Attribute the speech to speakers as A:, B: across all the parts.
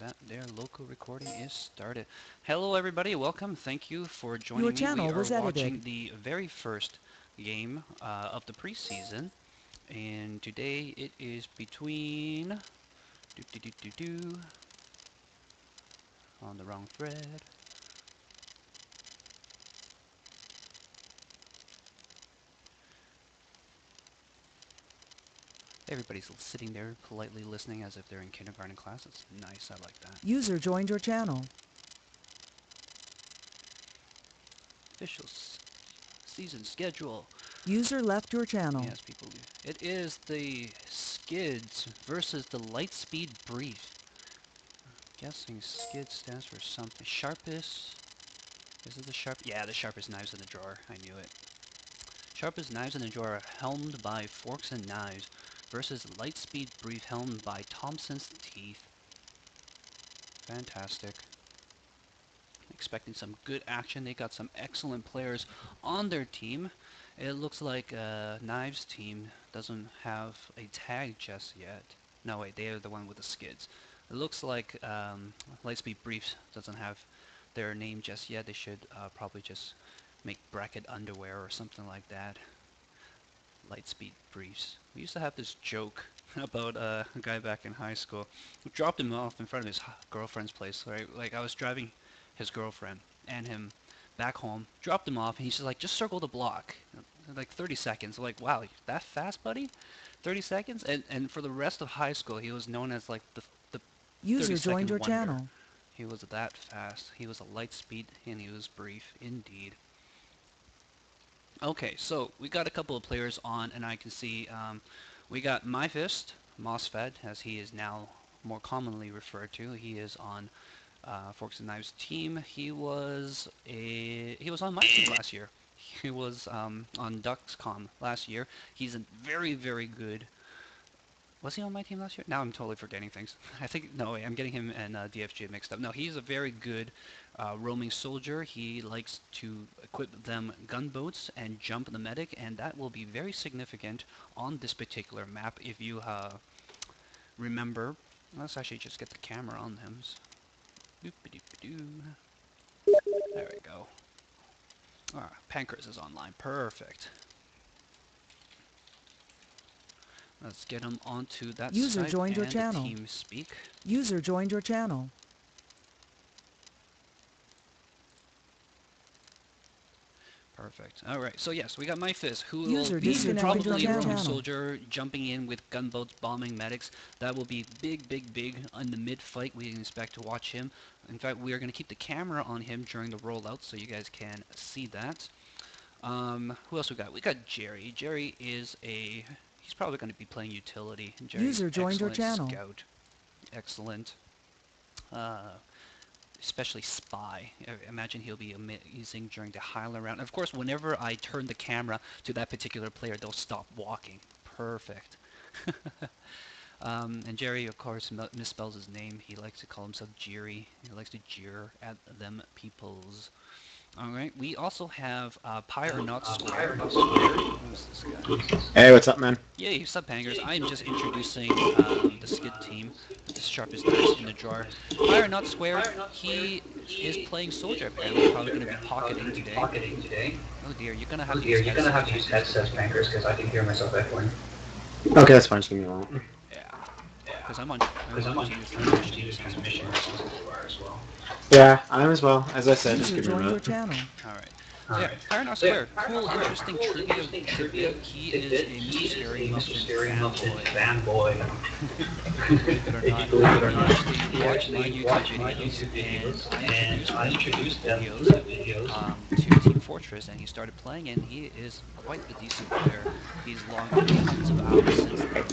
A: that their local recording is started. Hello everybody, welcome. Thank you for
B: Your
A: joining me. We
B: channel
A: are
B: was edited.
A: watching the very first game of the preseason. And today it is between... On the wrong thread. Everybody's sitting there politely listening as if they're in kindergarten class. It's nice, I like that.
B: User joined your channel.
A: Official season schedule.
B: User left your channel.
A: Yes, people do. It is the SKiDs versus the Lightspeed Briefs. Guessing SKiD stands for something. Sharpest. Is it the sharp? Yeah, the sharpest knives in the drawer. I knew it. Sharpest knives in the drawer are helmed by Forks and Knives versus Lightspeed Brief helmed by Thompson's Teeth. Fantastic. Expecting some good action. They got some excellent players on their team. It looks like Knives team doesn't have a tag just yet. No, wait, they are the one with the SKiDs. It looks like Lightspeed Briefs doesn't have their name just yet. They should probably just make bracket underwear or something like that. Lightspeed Briefs. We used to have this joke about a guy back in high school who dropped him off in front of his girlfriend's place. Right? Like I was driving his girlfriend and him back home, dropped him off, and he's just like, just circle the block. Like 30 seconds. I'm like, wow, that fast, buddy? 30 seconds? And for the rest of high school, he was known as like the
B: User
A: 30-second
B: joined your
A: wonder.
B: channel.
A: He was that fast. He was a light speed, and he was brief, indeed. Okay, so we got a couple of players on, and I can see we got MyFist, MOSFET, as he is now more commonly referred to. He is on Forks and Knives team. He was on my team last year. He was on DucksCon last year. He's a very, very good. Was he on my team last year? Now I'm totally forgetting things. I think, no, wait, I'm getting him and DSGL mixed up. No, he's a very good roaming soldier. He likes to equip them gunboats and jump the medic, and that will be very significant on this particular map. If you remember, let's actually just get the camera on him. There we go. Pankers is online. Perfect. Let's get him onto that
B: User
A: Skype
B: joined your
A: and
B: channel.
A: TeamSpeak.
B: User joined your channel.
A: Perfect. All right. So yes, we got MyFist, who
B: User
A: will be
B: disconnected
A: probably
B: from
A: a
B: your
A: roaming
B: channel.
A: soldier, jumping in with gunboats, bombing medics. That will be big, big, big in the mid-fight. We can expect to watch him. In fact, we are going to keep the camera on him during the rollout, so you guys can see that. Who else we got? We got Jerry. Jerry is he's probably going to be playing utility. Jerry's
B: User joined your
A: excellent
B: channel.
A: scout. Excellent. Especially spy. Imagine he'll be using during the Highland round. Of course, whenever I turn the camera to that particular player, they'll stop walking. Perfect. And Jerry, of course, misspells his name. He likes to call himself Jerry. He likes to jeer at them peoples. Alright, we also have Pyre or Not Square. Who's this guy?
C: Hey, what's up, man?
A: Yay, sub hangers. I am just introducing the SKiD team, the Sharpest Knives in the drawer. Pyre or Not Square, he is playing soldier apparently, probably going to be pocketing today. Oh dear, you're going to have to use headsets,
D: Pankers, because I can hear myself echoing.
C: Okay, that's fine. Just give me a moment.
A: Yeah, because I'm on Genius transmission
D: As well.
C: Yeah, I am as well. As I said, just
B: User
C: give me a
B: joined your
C: minute.
B: channel.
A: Alright. So yeah, Pyre or Not Square, cool, interesting trivia. He is a MrScaryMuffin fanboy. Believe it or not, actually watch my YouTube videos, and I introduced them videos to Team Fortress, and he started playing, and he is quite a decent player. He's logged tons of hours since then.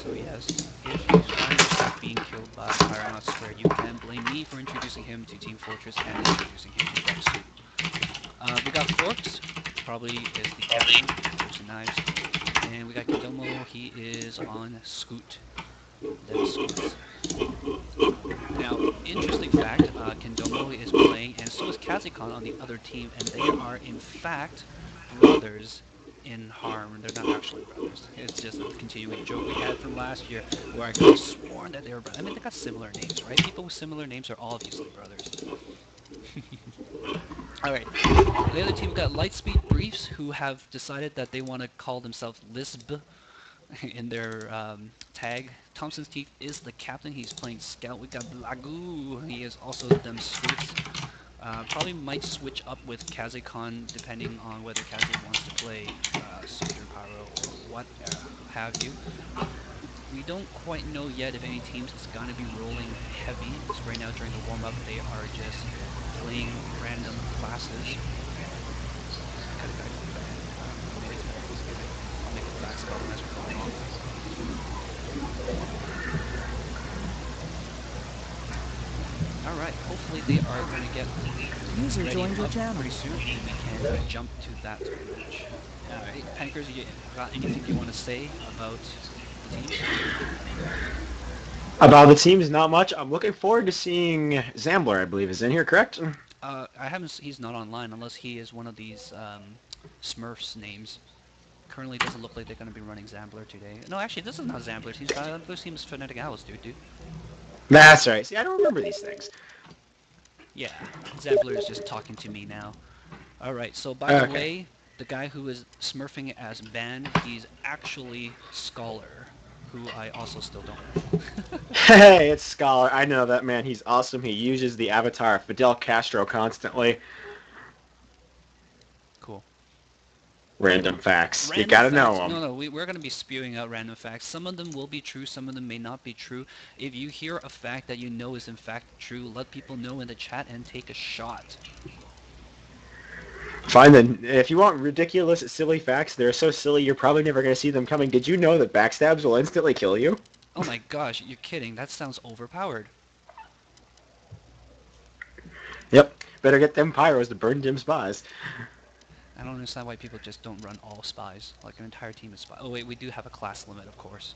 A: So yes, if you find yourself being killed by Pyre or Not Square, you can blame me for introducing him to Team Fortress and introducing him to Dice. We got Forks, probably is the captain, Forks and Knives. And we got Kidomo, he is on Scoot. Now, interesting fact, Kendomo is playing, and so is Kazikon on the other team, and they are in fact brothers in harm. They're not actually brothers. It's just a continuing joke we had from last year where I could have sworn that they were brothers. I mean, they got similar names, right? People with similar names are obviously brothers. All right. The other team got Lightspeed Briefs, who have decided that they want to call themselves LsB in their tag. Thompson's Teeth is the captain. He's playing Scout. We got Blagoo. He is also them Swiss. Probably might switch up with Kazekon depending on whether Kaze wants to play Soldier Pyro or what have you. We don't quite know yet if any teams is going to be rolling heavy, because right now during the warm-up they are just playing random classes. Got a guy from Ban. He made it to He's good. I'll make facts about him as we go along. Alright, hopefully they are going to get
B: User
A: ready
B: joined your
A: up
B: channel.
A: pretty soon, and we can jump to that match. Alright, Pankers, you got anything you want to say about the teams?
C: About the teams, not much. I'm looking forward to seeing Zambler, I believe, is in here, correct?
A: I haven't. He's not online unless he is one of these Smurfs names. Currently, doesn't look like they're going to be running Zambler today. No, actually, this is not Zambler. This team is Phonetic Owls, dude.
C: That's right. See, I don't remember these things.
A: Yeah, Zambler is just talking to me now. All right. So by the way, the guy who is smurfing as Ban, he's actually Scholar, who I also still don't know.
C: Hey, it's Scholar. I know that man. He's awesome. He uses the avatar of Fidel Castro constantly.
A: Cool.
C: Random facts.
A: Random
C: You gotta
A: facts.
C: know them.
A: No, we're going to be spewing out random facts. Some of them will be true, some of them may not be true. If you hear a fact that you know is in fact true, let people know in the chat and take a shot.
C: Fine then. If you want ridiculous, silly facts, they're so silly you're probably never gonna see them coming. Did you know that backstabs will instantly kill you?
A: Oh my gosh, you're kidding. That sounds overpowered.
C: Yep. Better get them pyros to burn dim spies.
A: I don't understand why people just don't run all spies, like an entire team of spies. Oh wait, we do have a class limit, of course.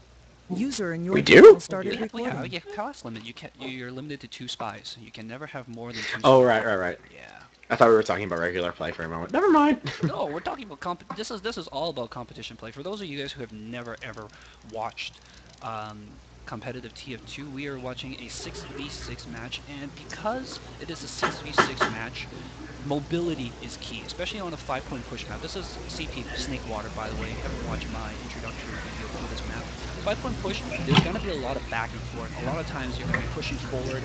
B: User in your
C: We
B: channel
C: do?
B: started recording.
A: Yeah, class limit. You're limited to 2 spies. You can never have more than 2 spies.
C: Oh, right.
A: Yeah.
C: I thought we were talking about regular play for a moment. Never mind.
A: No, we're talking about this is all about competition play. For those of you guys who have never ever watched competitive TF2, we are watching a 6v6 match, and because it is a 6v6 match, mobility is key, especially on a 5-point push map. This is CP Snake Water, by the way. If you haven't watched my introductory video for this map. 5-point push, there's going to be a lot of back and forth. A lot of times you're going to be pushing forward,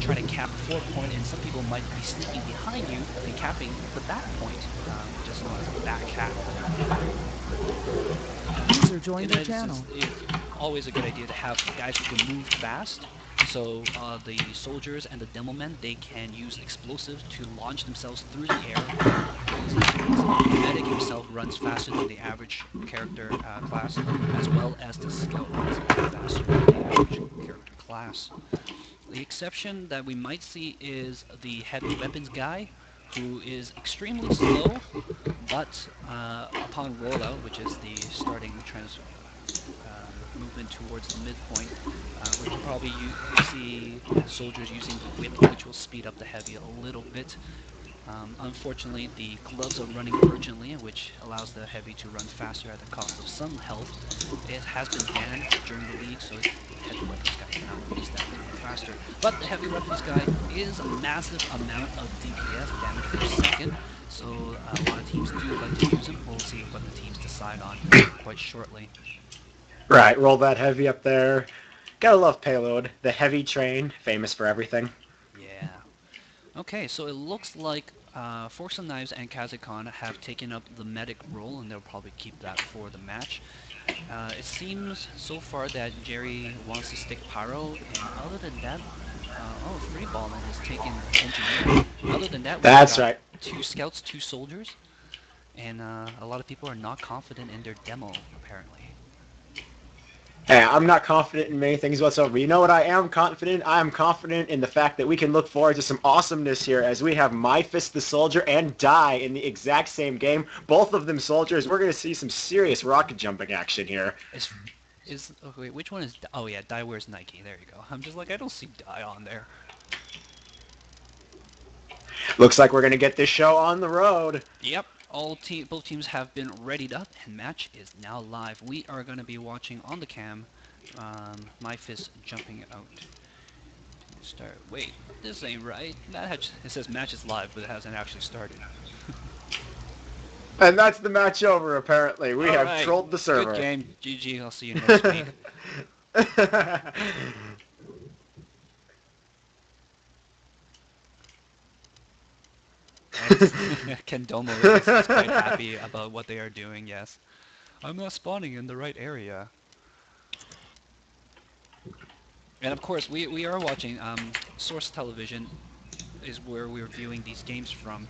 A: trying to cap 4-point, and some people might be sneaking behind you and capping the back point, just known as a back cap.
B: User joined your channel.
A: It's always a good idea to have guys who can move fast. So the soldiers and the demo men, they can use explosives to launch themselves through the air. The medic himself runs faster than the average character class, as well as the scout runs faster than the average character class. The exception that we might see is the heavy weapons guy, who is extremely slow, but upon rollout, which is the starting movement towards the midpoint, we can probably see soldiers using the whip, which will speed up the heavy a little bit. Unfortunately, the gloves are running urgently, which allows the heavy to run faster at the cost of some health. It has been banned during the league, so the heavy weapons guy cannot use that to run faster. But the heavy weapons guy is a massive amount of DPS, damage per second, so a lot of teams do like to use him. We'll see what the teams decide on quite shortly.
C: Right, roll that heavy up there. Gotta love payload. The heavy train, famous for everything.
A: Yeah. Okay, so it looks like Forks and Knives and Kazekon have taken up the medic role, and they'll probably keep that for the match. It seems so far that Jerry wants to stick Pyro, and other than that, Freeballin has taken Engineer. Other than that, we've
C: That's
A: got
C: right.
A: 2 scouts, 2 soldiers, and a lot of people are not confident in their demo, apparently.
C: Hey, I'm not confident in many things whatsoever. You know what I am confident? I am confident in the fact that we can look forward to some awesomeness here as we have My Fist the Soldier and Die in the exact same game. Both of them soldiers. We're going to see some serious rocket jumping action here.
A: Okay, wait, which one is... Oh yeah, Die wears Nike. There you go. I'm just like, I don't see Die on there.
C: Looks like we're going to get this show on the road.
A: Yep. Both teams have been readied up, and match is now live. We are going to be watching on the cam. My fist jumping out. Start. Wait, this ain't right. It says match is live, but it hasn't actually started.
C: And that's the match over, apparently. We have
A: Alright,
C: trolled the server.
A: good game. GG, I'll see you next week. Ken Domo is quite happy about what they are doing, yes. I'm not spawning in the right area. And of course, we are watching Source Television is where we're viewing these games from.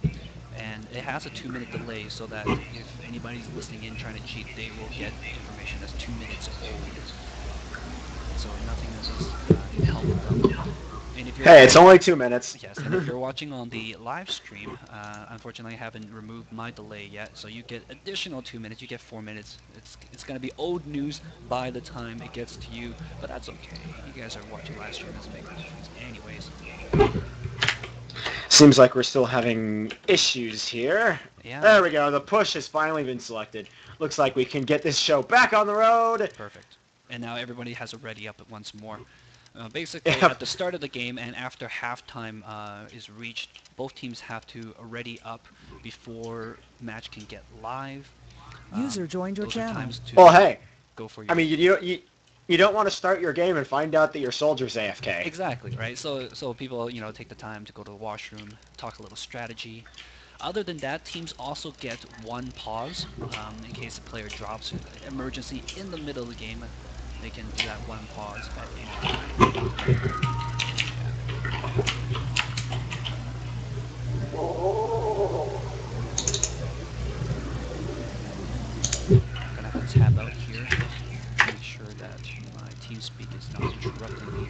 A: And it has a 2-minute delay so that if anybody's listening in trying to cheat, they will get information that's 2 minutes old. So nothing is help them. And if you're
C: hey, it's only 2 minutes.
A: Yes, and if you're watching on the live stream, unfortunately I haven't removed my delay yet, so you get additional 2 minutes, you get 4 minutes. It's going to be old news by the time it gets to you, but that's okay. You guys are watching live stream, doesn't make a difference anyways.
C: Seems like we're still having issues here.
A: Yeah.
C: There we go. The push has finally been selected. Looks like we can get this show back on the road.
A: Perfect. And now everybody has a ready up once more. Basically, at the start of the game and after halftime is reached, both teams have to ready up before match can get live.
B: User joined your
A: those are
B: channel.
A: times to
C: Well, hey.
A: go for your...
C: I mean, you don't want to start your game and find out that your soldier's AFK.
A: Exactly, right? So people, take the time to go to the washroom, talk a little strategy. Other than that, teams also get one pause in case a player drops emergency in the middle of the game. They can do that one pause at any time. I'm gonna have to tab out here to make sure that my TeamSpeak is not interrupting me.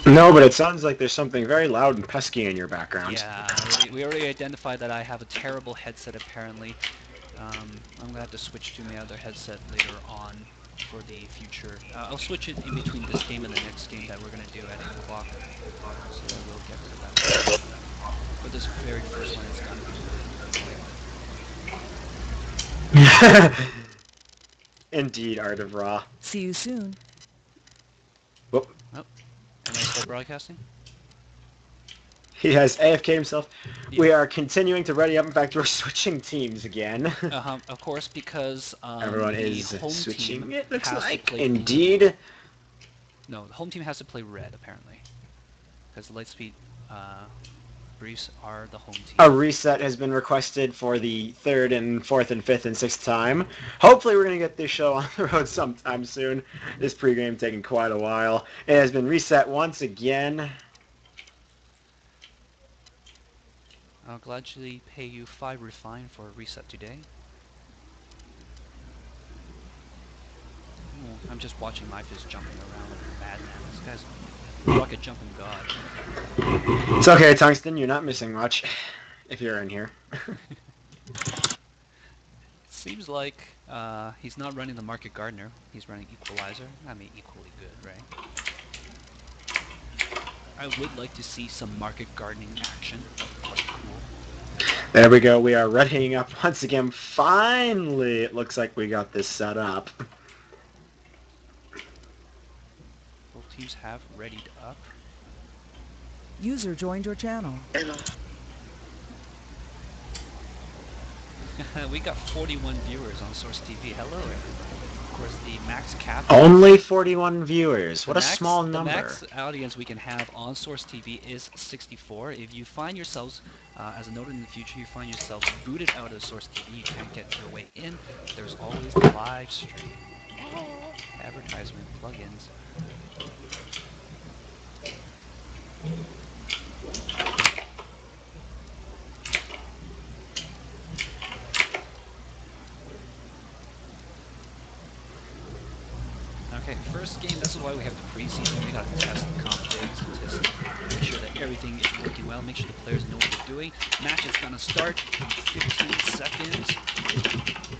C: No, but it sounds like there's something very loud and pesky in your background.
A: Yeah, we already identified that I have a terrible headset apparently. I'm going to have to switch to my other headset later on for the future. I'll switch it in between this game and the next game that we're going to do at 8 o'clock. So we'll get rid of that. But this very first one is going to be really
C: Indeed, Art of Raw.
B: See you soon.
C: Whoop.
A: Am I still broadcasting?
C: He has AFK himself.
A: Yeah.
C: We are continuing to ready up. In fact, we're switching teams again.
A: Of course, because
C: Everyone
A: the
C: is
A: home
C: switching,
A: team
C: it looks
A: has to
C: like.
A: play
C: Indeed.
A: No, the home team has to play red, apparently. Because the Lightspeed Briefs are the home team.
C: A reset has been requested for the 3rd and 4th and 5th and 6th time. Hopefully we're going to get this show on the road sometime soon. This pregame taking quite a while. It has been reset once again.
A: I'll gladly pay you 5 refine for a reset today. I'm just watching my fist jumping around like a madman. This guy's a rocket jumping god.
C: It's okay, Tungsten. You're not missing much if you're in here.
A: It seems like he's not running the Market Gardener. He's running Equalizer. I mean, equally good, right? I would like to see some market gardening action. Quite cool.
C: There we go. We are readying up once again. Finally, it looks like we got this set up.
A: Both teams have readied up.
B: User joined your channel.
A: We got 41 viewers on Source TV. Hello, everybody. Of course, the max cap...
C: Only 41 viewers. What a small number.
A: The max audience we can have on Source TV is 64. If you find yourselves, as a note in the future, you find yourselves booted out of Source TV, you can't get your way in, there's always the live stream. Advertisement, plugins. Okay, first game, this is why we have the preseason. We gotta test the configs, test, make sure that everything is working well, make sure the players know what they're doing. Match is gonna start in 15 seconds.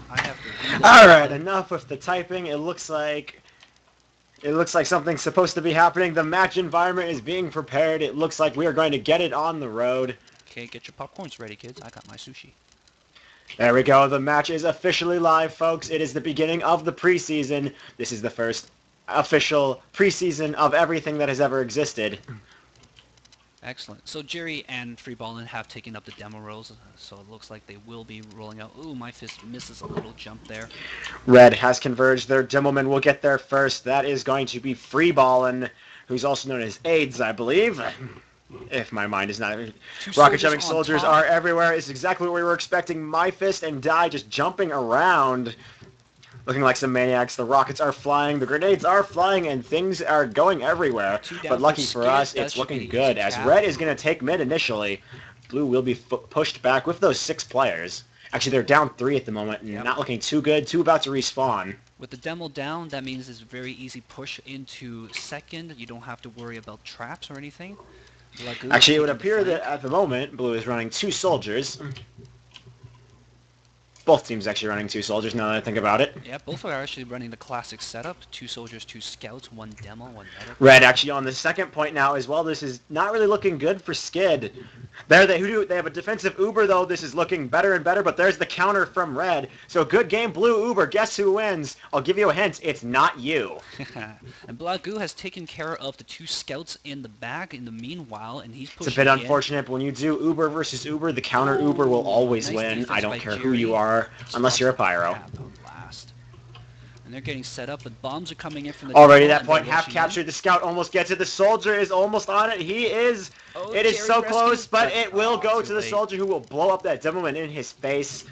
A: I have to reload.
C: Alright, enough with the typing. It looks like It looks like something's supposed to be happening. The match environment is being prepared. It looks like we are going to get it on the road.
A: Okay, get your popcorns ready, kids. I got my sushi.
C: There we go. The match is officially live, folks. It is the beginning of the preseason. This is the first official preseason of everything that has ever existed.
A: Excellent. So Jerry and Freeballin have taken up the demo roles, so it looks like they will be rolling out. Ooh, my fist misses a little jump there.
C: Red has converged. Their demoman will get there first. That is going to be Freeballin, who's also known as AIDS, I believe. If my mind is not... Rocket jumping soldiers are everywhere. It's exactly what we were expecting. My Fist and Die just jumping around. Looking like some maniacs. The rockets are flying. The grenades are flying. And things are going everywhere. But lucky for us, it's looking good. As Red is going to take mid initially. Blue will be pushed back with those 6 players. Actually, they're down 3 at the moment. And not looking too good. 2 about to respawn.
A: With the demo down, that means it's a very easy push into second. You don't have to worry about traps or anything.
C: Actually, it would appear that at the moment, Blue is running 2 soldiers. Both teams actually running 2 soldiers now that I think about it.
A: Yeah, both are actually running the classic setup. 2 soldiers, 2 scouts, 1 demo, 1 medic.
C: Red actually on the second point now as well. This is not really looking good for SKiD. They have a defensive Uber though. This is looking better and better, but there's the counter from Red. So good game, Blue Uber. Guess who wins? I'll give you a hint. It's not you.
A: And Black Goo has taken care of the 2 scouts in the back in the meanwhile, and he's pushing.
C: It's a bit unfortunate, but when you do Uber versus Uber, the counter Uber will always win. I don't care who you are, unless you're a pyro.
A: And they're getting set up, but bombs are coming in from the
C: already that point, half captured. The scout almost gets it. The soldier is almost on it. He is.
A: Oh,
C: it is so close, but it will go to the soldier who will blow up that demoman in his face.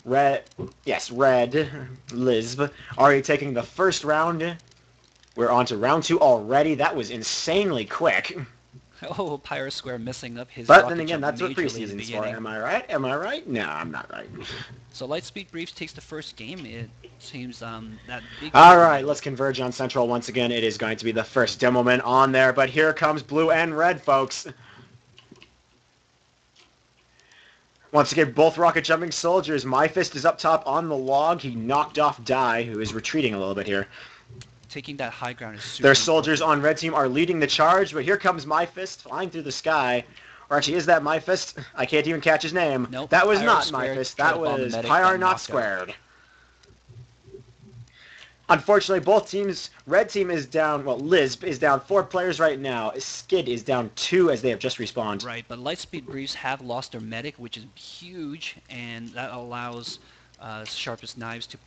C: Red, LsB, already taking the first round. We're on to round 2 already. That was insanely quick.
A: Oh, Pyro Square messing up his.
C: But then again, that's what preseason's for. Am I right? Am I right? No, I'm not right.
A: So Lightspeed Briefs takes the first game. It seems that big.
C: All right, let's converge on Central once again. It is going to be the first demoman on there, but here comes Blue and Red, folks. Once again, both rocket jumping soldiers. My Fist is up top on the log. He knocked off Die, who is retreating a little bit here.
A: Taking that high ground is super
C: Their soldiers on Red Team are leading the charge, but here comes My Fist flying through the sky. Or actually, is that My Fist? I can't even catch his name.
A: Nope.
C: That was not My Fist. That was Pyre Not Squared. Unfortunately, both teams, Red Team is down, well, LsB is down 4 players right now. SKiD is down 2 as they have just respawned.
A: Right, but Lightspeed Briefs have lost their medic, which is huge, and that allows Sharpest Knives to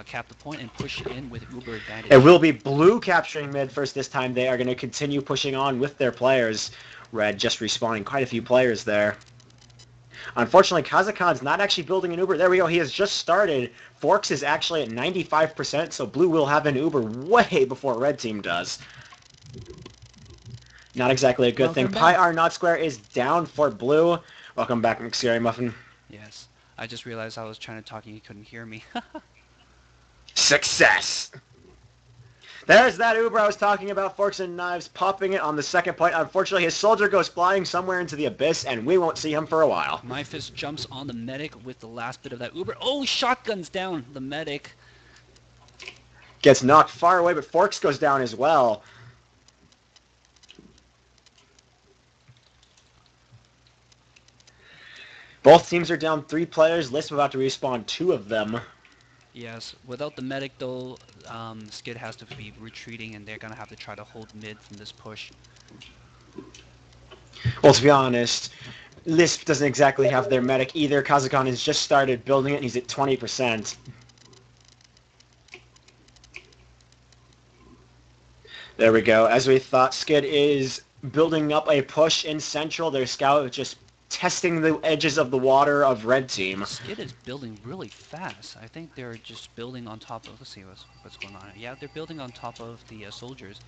A: cap the point and push in with Uber advantage.
C: It will be Blue capturing mid first this time. They are going to continue pushing on with their players. Red just respawning quite a few players there. Unfortunately, Kazakhan's not actually building an Uber. There we go. He has just started. Forks is actually at 95%, so Blue will have an Uber way before Red Team does. Not exactly a good thing. Pyre Not Square is down for Blue. Welcome back, MrScaryMuffin.
A: Yes. I just realized I was trying to talk and you couldn't hear me.
C: Success! There's that Uber I was talking about, Forks and Knives, popping it on the second point. Unfortunately, his soldier goes flying somewhere into the abyss, and we won't see him for a while.
A: My Fist jumps on the medic with the last bit of that Uber. Oh, shotguns down the medic.
C: Gets knocked far away, but Forks goes down as well. Both teams are down 3 players. LsB about to respawn 2 of them.
A: Yes, without the medic though, SKiD has to be retreating and they're going to have to try to hold mid from this push.
C: Well, to be honest, LsB doesn't exactly have their medic either. Kazakhan has just started building it and he's at 20%. There we go. As we thought, SKiD is building up a push in Central. Their scout just testing the edges of the water of Red Team.
A: SKiD is building really fast. I think they're just building on top of... Let's see what's going on. Yeah, they're building on top of the soldiers.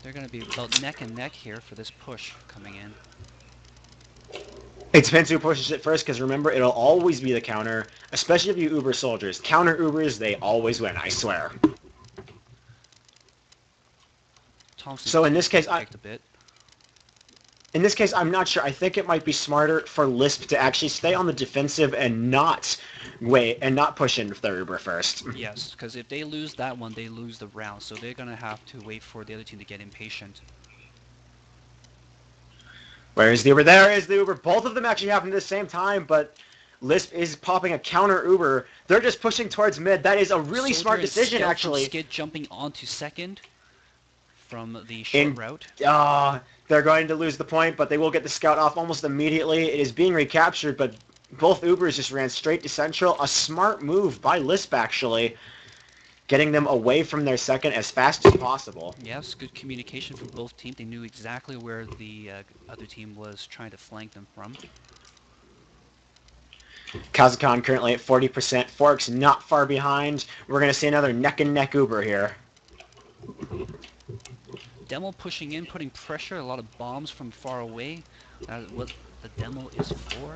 A: They're going to be about neck and neck here for this push coming in.
C: It depends who pushes it first, because remember, it'll always be the counter, especially if you Uber soldiers. Counter Ubers, they always win, I swear.
A: Thompson
C: so in this case,
A: a bit.
C: In this case, I'm not sure. I think it might be smarter for Lisp to actually stay on the defensive and not wait and not push in with their Uber first.
A: Yes, because if they lose that one, they lose the round. So they're going to have to wait for the other team to get impatient.
C: Where is the Uber? There is the Uber. Both of them actually happen at the same time, but Lisp is popping a counter Uber. They're just pushing towards mid. That is a really
A: Soldier
C: smart
A: and
C: decision,
A: Scout
C: actually.
A: from SKiD jumping onto second from the short route.
C: They're going to lose the point, but they will get the scout off almost immediately. It is being recaptured, but both Ubers just ran straight to central. A smart move by Lisp, actually, getting them away from their second as fast as possible.
A: Yes, good communication from both teams. They knew exactly where the other team was trying to flank them from.
C: Kazakhstan currently at 40%. Forks not far behind. We're going to see another neck-and-neck Uber here.
A: Demo pushing in, putting pressure, a lot of bombs from far away. That's what the demo is for.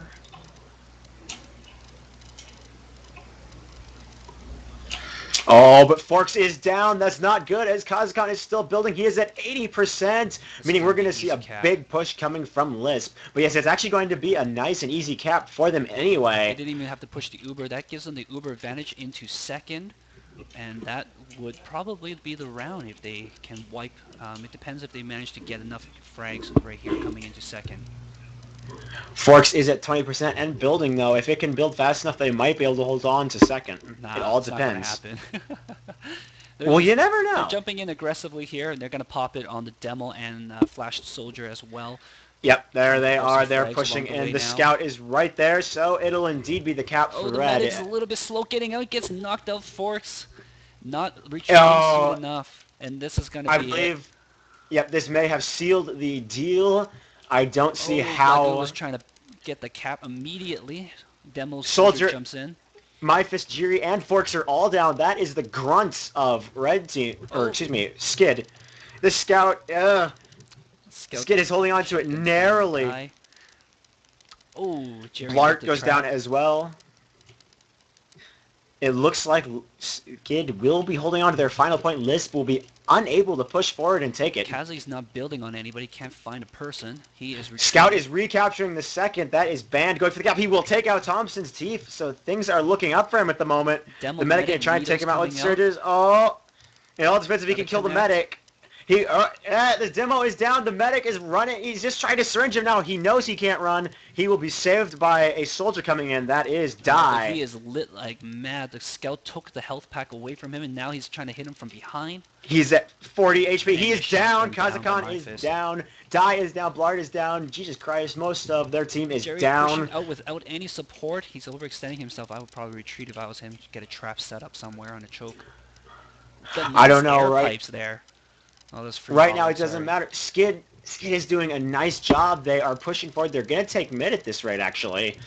C: Oh, but Forks is down. That's not good as Kazakhstan is still building. He is at 80%, meaning we're going to see a big push coming from Lisp. But yes, it's actually going to be a nice and easy cap for them anyway.
A: They didn't even have to push the Uber. That gives them the Uber advantage into second. And that would probably be the round if they can wipe. It depends if they manage to get enough frags right here coming into second.
C: Forks is at 20% and building, though. If it can build fast enough, they might be able to hold on to second.
A: Nah,
C: it all
A: it's
C: depends.
A: Not gonna happen.
C: Well, you never know.
A: They're jumping in aggressively here, and they're going to pop it on the demo and Flash Soldier as well.
C: Yep, there they
A: Also
C: are. They're
A: frags
C: pushing
A: along the way
C: in. The
A: now.
C: scout is right there, so it'll indeed be the cap for
A: the
C: red.
A: medic's a little bit slow getting out. Gets knocked out. Forks not reaching soon enough, and this is going to be
C: I believe. Yep, this may have sealed the deal. I don't see how.
A: Black was trying to get the cap immediately. Demo
C: Soldier
A: jumps in.
C: Myfist, Jiri, and Forks are all down. That is the grunts of red team, or excuse me, SKiD. The scout, SKiD is holding on to it narrowly.
A: Oh, Jerry
C: Blart goes down as well. It looks like SKiD will be holding on to their final point. Lisp will be unable to push forward and take it.
A: Kazi's not building on anybody. Can't find a person. He is.
C: Scout is recapturing the second. That is banned. Going for the cap. He will take out Thompson's teeth. So things are looking up for him at the moment. The medic going to try and take him out with surges. Oh, it all depends if he can kill the medic. The demo is down. The medic is running. He's just trying to syringe him now. He knows he can't run. He will be saved by a soldier coming in. That is Die.
A: He is lit like mad. The scout took the health pack away from him, and now he's trying to hit him from behind.
C: He's at 40 HP. He is down. Kazakhstan is down. Die is down. Blart is down. Jesus Christ, most of their team is down.
A: Pushing out without any support. He's overextending himself. I would probably retreat if I was him. Get a trap set up somewhere on a choke.
C: I don't know, right?
A: Pipes there.
C: Right now, it doesn't matter. SKiD is doing a nice job. They are pushing forward. They're going to take mid at this rate, actually.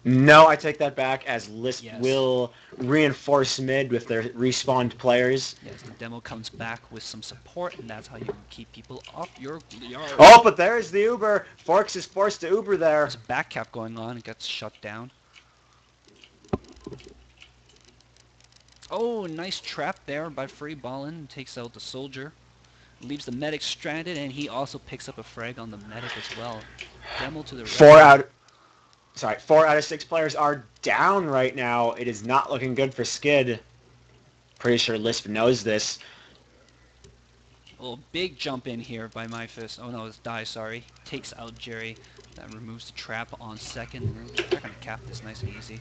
C: No, I take that back, as Lisp will reinforce mid with their respawned players.
A: Yes, the demo comes back with some support, and that's how you can keep people off your yard.
C: Oh, but there's the Uber. Forks is forced to Uber there.
A: There's a back cap going on. It gets shut down. Oh, nice trap there by Free Ballin. Takes out the soldier. Leaves the medic stranded, and he also picks up a frag on the medic as well. Demo to the right.
C: 4 out of 6 players are down right now. It is not looking good for SKiD. Pretty sure Lisp knows this.
A: Oh, big jump in here by Myfist. Oh no, it's Die, sorry. Takes out Jerry. That removes the trap on second. They're going to cap this nice and easy.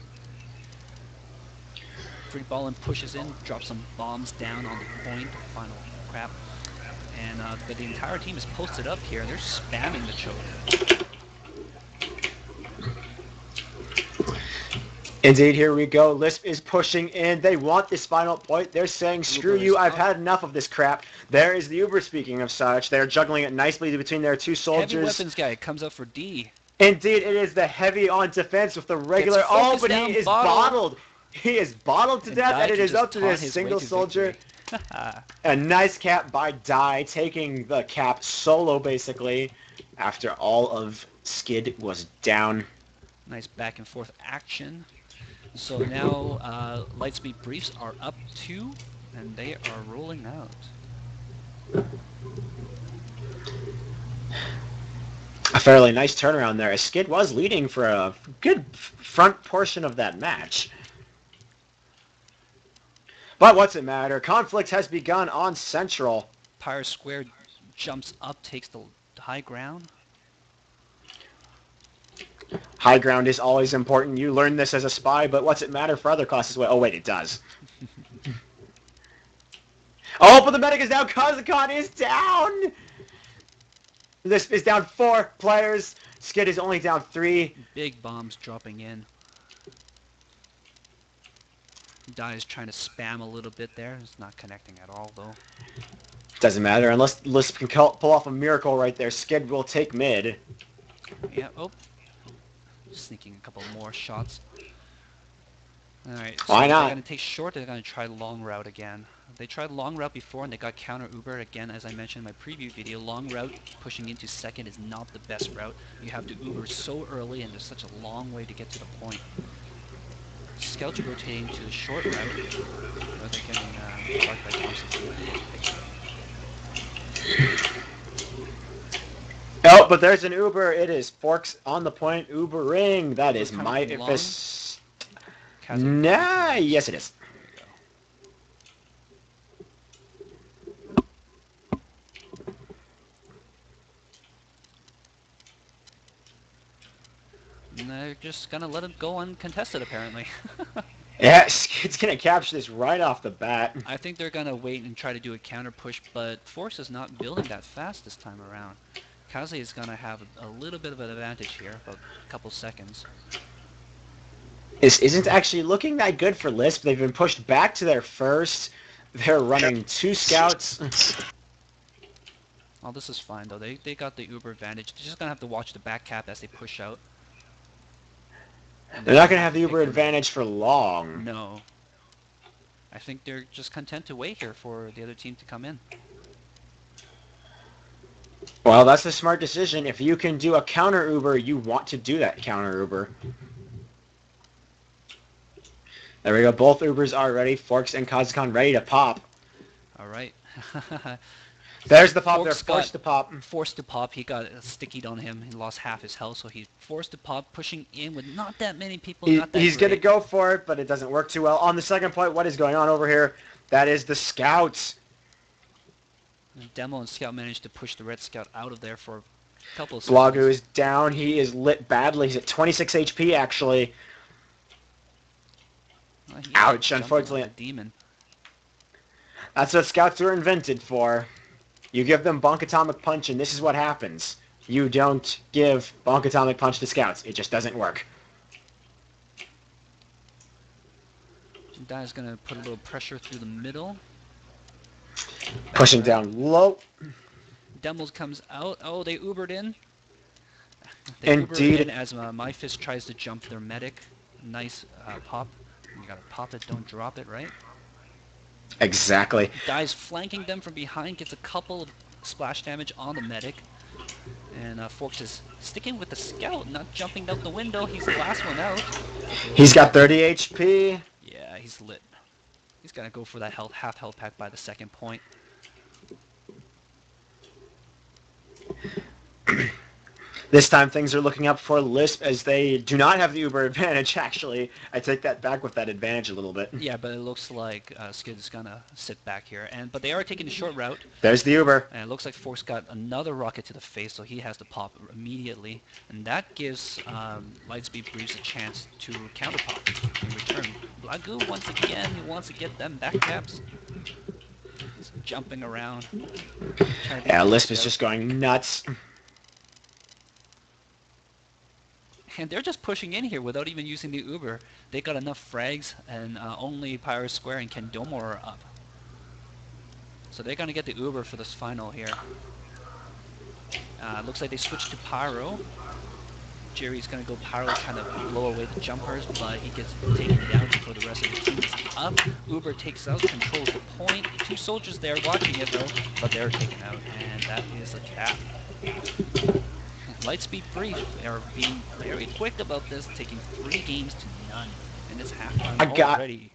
A: Free Ballin pushes in, drops some bombs down on the point. Final crap. And but the entire team is posted up here. They're spamming the choke.
C: Indeed, here we go. Lisp is pushing in. They want this final point. They're saying, screw you, I've had enough of this crap. There is the Uber, speaking of such. They're juggling it nicely between their two soldiers.
A: Heavy weapons guy comes up for D.
C: Indeed, it is the heavy on defense with the regular. Oh, but he is bottled. He is bottled to death, and it is up to this single soldier. A nice cap by Die, taking the cap solo, basically, after all of SKiD was down.
A: Nice back and forth action. So now Lightspeed Briefs are up 2, and they are rolling out.
C: fairly nice turnaround there, as SKiD was leading for a good front portion of that match. But what's it matter? Conflict has begun on Central.
A: Pyre Square jumps up, takes the high ground.
C: High ground is always important. You learn this as a spy, but what's it matter for other classes? Oh, wait, it does. Oh, but the medic is down. Kazakhan is down. This is down 4 players. SKiD is only down 3.
A: Big bombs dropping in. Dai is trying to spam a little bit there. It's not connecting at all, though.
C: Doesn't matter. Unless Lisp can pull off a miracle right there, SKiD will take mid.
A: Yeah, oh. Sneaking a couple more shots. Alright, so
C: Why not?
A: they're going to take short, they're going to try long route again. They tried long route before and they got counter Uber. Again, as I mentioned in my preview video, long route pushing into second is not the best route. You have to Uber so early and there's such a long way to get to the point. Scouts are rotating to the short route. Where they're getting marked by Thompson.
C: Oh, but there's an Uber. It is Forks on the point. Ubering. That is my fist. Nah, yes it is.
A: And they're just gonna let him go uncontested, apparently.
C: Yeah, SKiD's gonna capture this right off the bat.
A: I think they're gonna wait and try to do a counter push, but Force is not building that fast this time around. Kaze is gonna have a little bit of an advantage here, about a couple seconds.
C: This isn't actually looking that good for Lisp. They've been pushed back to their first. They're running 2 scouts.
A: Oh, this is fine though. They got the Uber advantage. They're just gonna have to watch the back cap as they push out.
C: They're not gonna have the Uber advantage for long.
A: No. I think they're just content to wait here for the other team to come in.
C: Well, that's a smart decision. If you can do a counter Uber, you want to do that counter Uber. There we go. Both Ubers are ready. Forks and Kazakhstan ready to pop.
A: All right.
C: There's the pop. They're
A: Forks
C: forced to pop.
A: Forced to pop. He got stickied on him. He lost half his health, so he's forced to pop, pushing in with not that many people.
C: He's going to go for it, but it doesn't work too well. On the second point, what is going on over here? That is the Scouts.
A: Demo and Scout managed to push the Red Scout out of there for a couple of
C: Blagu
A: seconds.
C: is down. He is lit badly. He's at 26 HP, actually.
A: He
C: Ouch,
A: jumped
C: unfortunately.
A: like a demon.
C: That's what Scouts are invented for. You give them Bonk Atomic Punch, and this is what happens. You don't give Bonk Atomic Punch to Scouts. It just doesn't work.
A: Dai's going to put a little pressure through the middle.
C: Pushing down low.
A: Demos comes out. Oh, they Ubered in.
C: Indeed.
A: Ubered in as My Fist tries to jump their medic. Nice pop. You gotta pop it, don't drop it, right?
C: Exactly.
A: Dai's flanking them from behind, gets a couple of splash damage on the medic. And Forks is sticking with the Scout, not jumping out the window. He's the last one out.
C: He's got 30 HP.
A: Yeah, he's lit. He's gonna go for that half health pack by the second point.
C: This time things are looking up for Lisp as they do not have the Uber advantage, actually. I take that back with that advantage a little bit.
A: Yeah, but it looks like SKiD is gonna sit back here. But they are taking the short route.
C: There's the Uber.
A: And it looks like Force got another rocket to the face, so he has to pop immediately. And that gives Lightspeed Briefs a chance to counter pop in return. Blagu, once again, he wants to get them back caps. He's jumping around.
C: Yeah, Lisp is just going nuts.
A: And they're just pushing in here without even using the Uber. They got enough frags, and only Pyro Square and Kendomo are up. So they're going to get the Uber for this final here. Looks like they switched to Pyro. Jerry's going to go Pyro, kind of blow away the jumpers, but he gets taken down before the rest of the team is up. Uber takes out, controls the point. 2 soldiers there watching it though, but they're taken out, and that is a cap. Lightspeed Brief are being very quick about this, taking 3 games to none in this halftime already.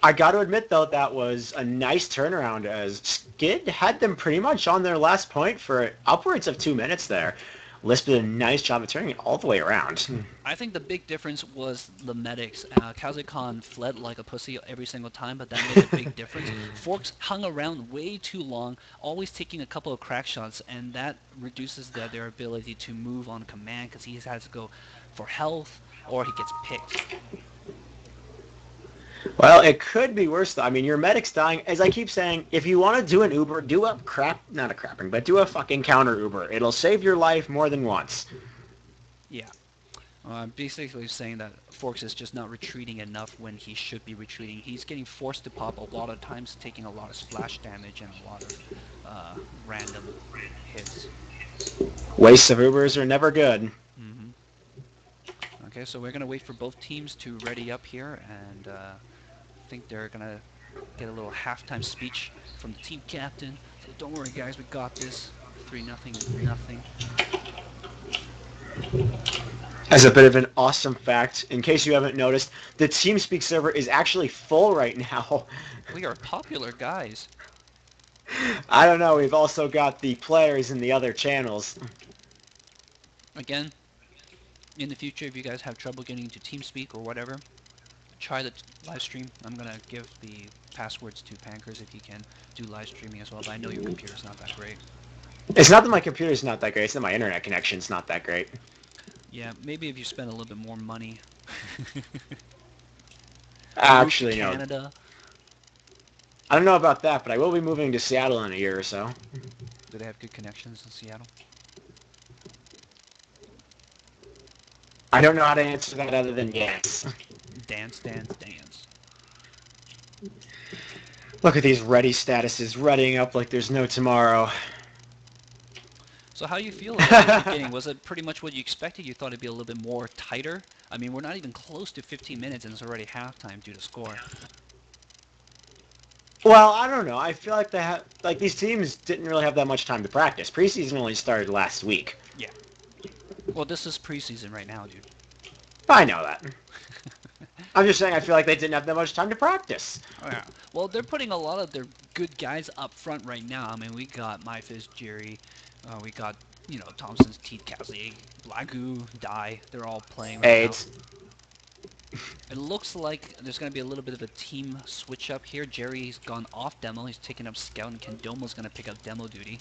C: I got to admit, though, that was a nice turnaround as SKiD had them pretty much on their last point for upwards of 2 minutes there. LsB did a nice job of turning it all the way around.
A: I think the big difference was the medics. Kazakhan fled like a pussy every single time, but that made a big difference. Forks hung around way too long, always taking a couple of crack shots, and that reduces their ability to move on command because he has to go for health or he gets picked.
C: Well, it could be worse though. I mean, your medic's dying. As I keep saying, if you want to do an Uber, do a not a crapping, but do a fucking counter Uber. It'll save your life more than once.
A: Yeah. I'm basically saying that Forks is just not retreating enough when he should be retreating. He's getting forced to pop a lot of times, taking a lot of splash damage and a lot of random hits.
C: Wastes of Ubers are never good.
A: Mm-hmm. Okay, so we're going to wait for both teams to ready up here, and I think they're going to get a little halftime speech from the team captain. So don't worry, guys, we got this. 3-0 is nothing.
C: As a bit of an awesome fact, in case you haven't noticed, the TeamSpeak server is actually full right now.
A: We are popular guys.
C: I don't know, we've also got the players in the other channels.
A: Again, in the future, if you guys have trouble getting into TeamSpeak or whatever, try the live stream. I'm going to give the passwords to Pankers if you can do live streaming as well, but I know your computer's not that great.
C: It's not that my computer's not that great, it's that my internet connection's not that great.
A: Yeah, maybe if you spend a little bit more money.
C: Actually, no.
A: Canada.
C: I don't know about that, but I will be moving to Seattle in a year or so.
A: Do they have good connections in Seattle?
C: I don't know how to answer that other than yes.
A: Dance, dance, dance.
C: Look at these ready statuses readying up like there's no tomorrow.
A: So how you feel about the beginning? Was it pretty much what you expected? You thought it'd be a little bit more tighter? I mean, we're not even close to 15 minutes and it's already halftime due to score.
C: Well, I don't know. I feel like these teams didn't really have that much time to practice. Preseason only started last week.
A: Yeah. Well, this is preseason right now, dude.
C: I know that. I'm just saying I feel like they didn't have that much time to practice.
A: Oh, yeah. Well, they're putting a lot of their good guys up front right now. I mean, we got MyFizz, Jerry, we got, you know, Thompson's, Teeth Kazzy, Blagu, Dai. They're all playing right now. It looks like there's going to be a little bit of a team switch up here. Jerry's gone off demo. He's taking up scout, and Kendomo's going to pick up demo duty.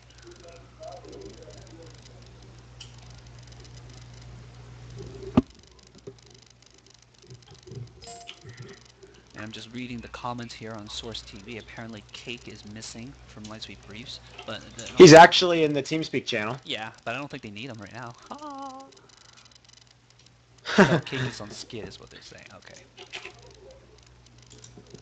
A: And I'm just reading the comments here on Source TV. Apparently, Cake is missing from Lightspeed Briefs, but
C: he's actually in the TeamSpeak channel.
A: Yeah, but I don't think they need him right now. No, Cake is on SKiD, is what they're saying. Okay.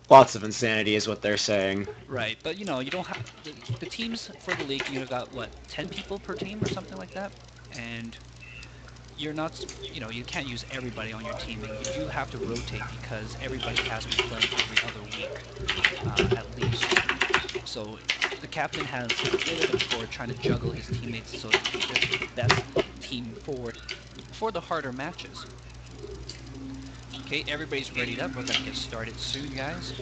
C: Lots of insanity is what they're saying.
A: Right, but you know, you don't have the teams for the league. You got what, 10 people per team or something like that, and you're not, you know, you can't use everybody on your team, and you do have to rotate because everybody has to be playing every other week, at least. So the captain has a little bit for trying to juggle his teammates so that he gets the best team forward for the harder matches. Okay, everybody's readied up. We're gonna get started soon, guys.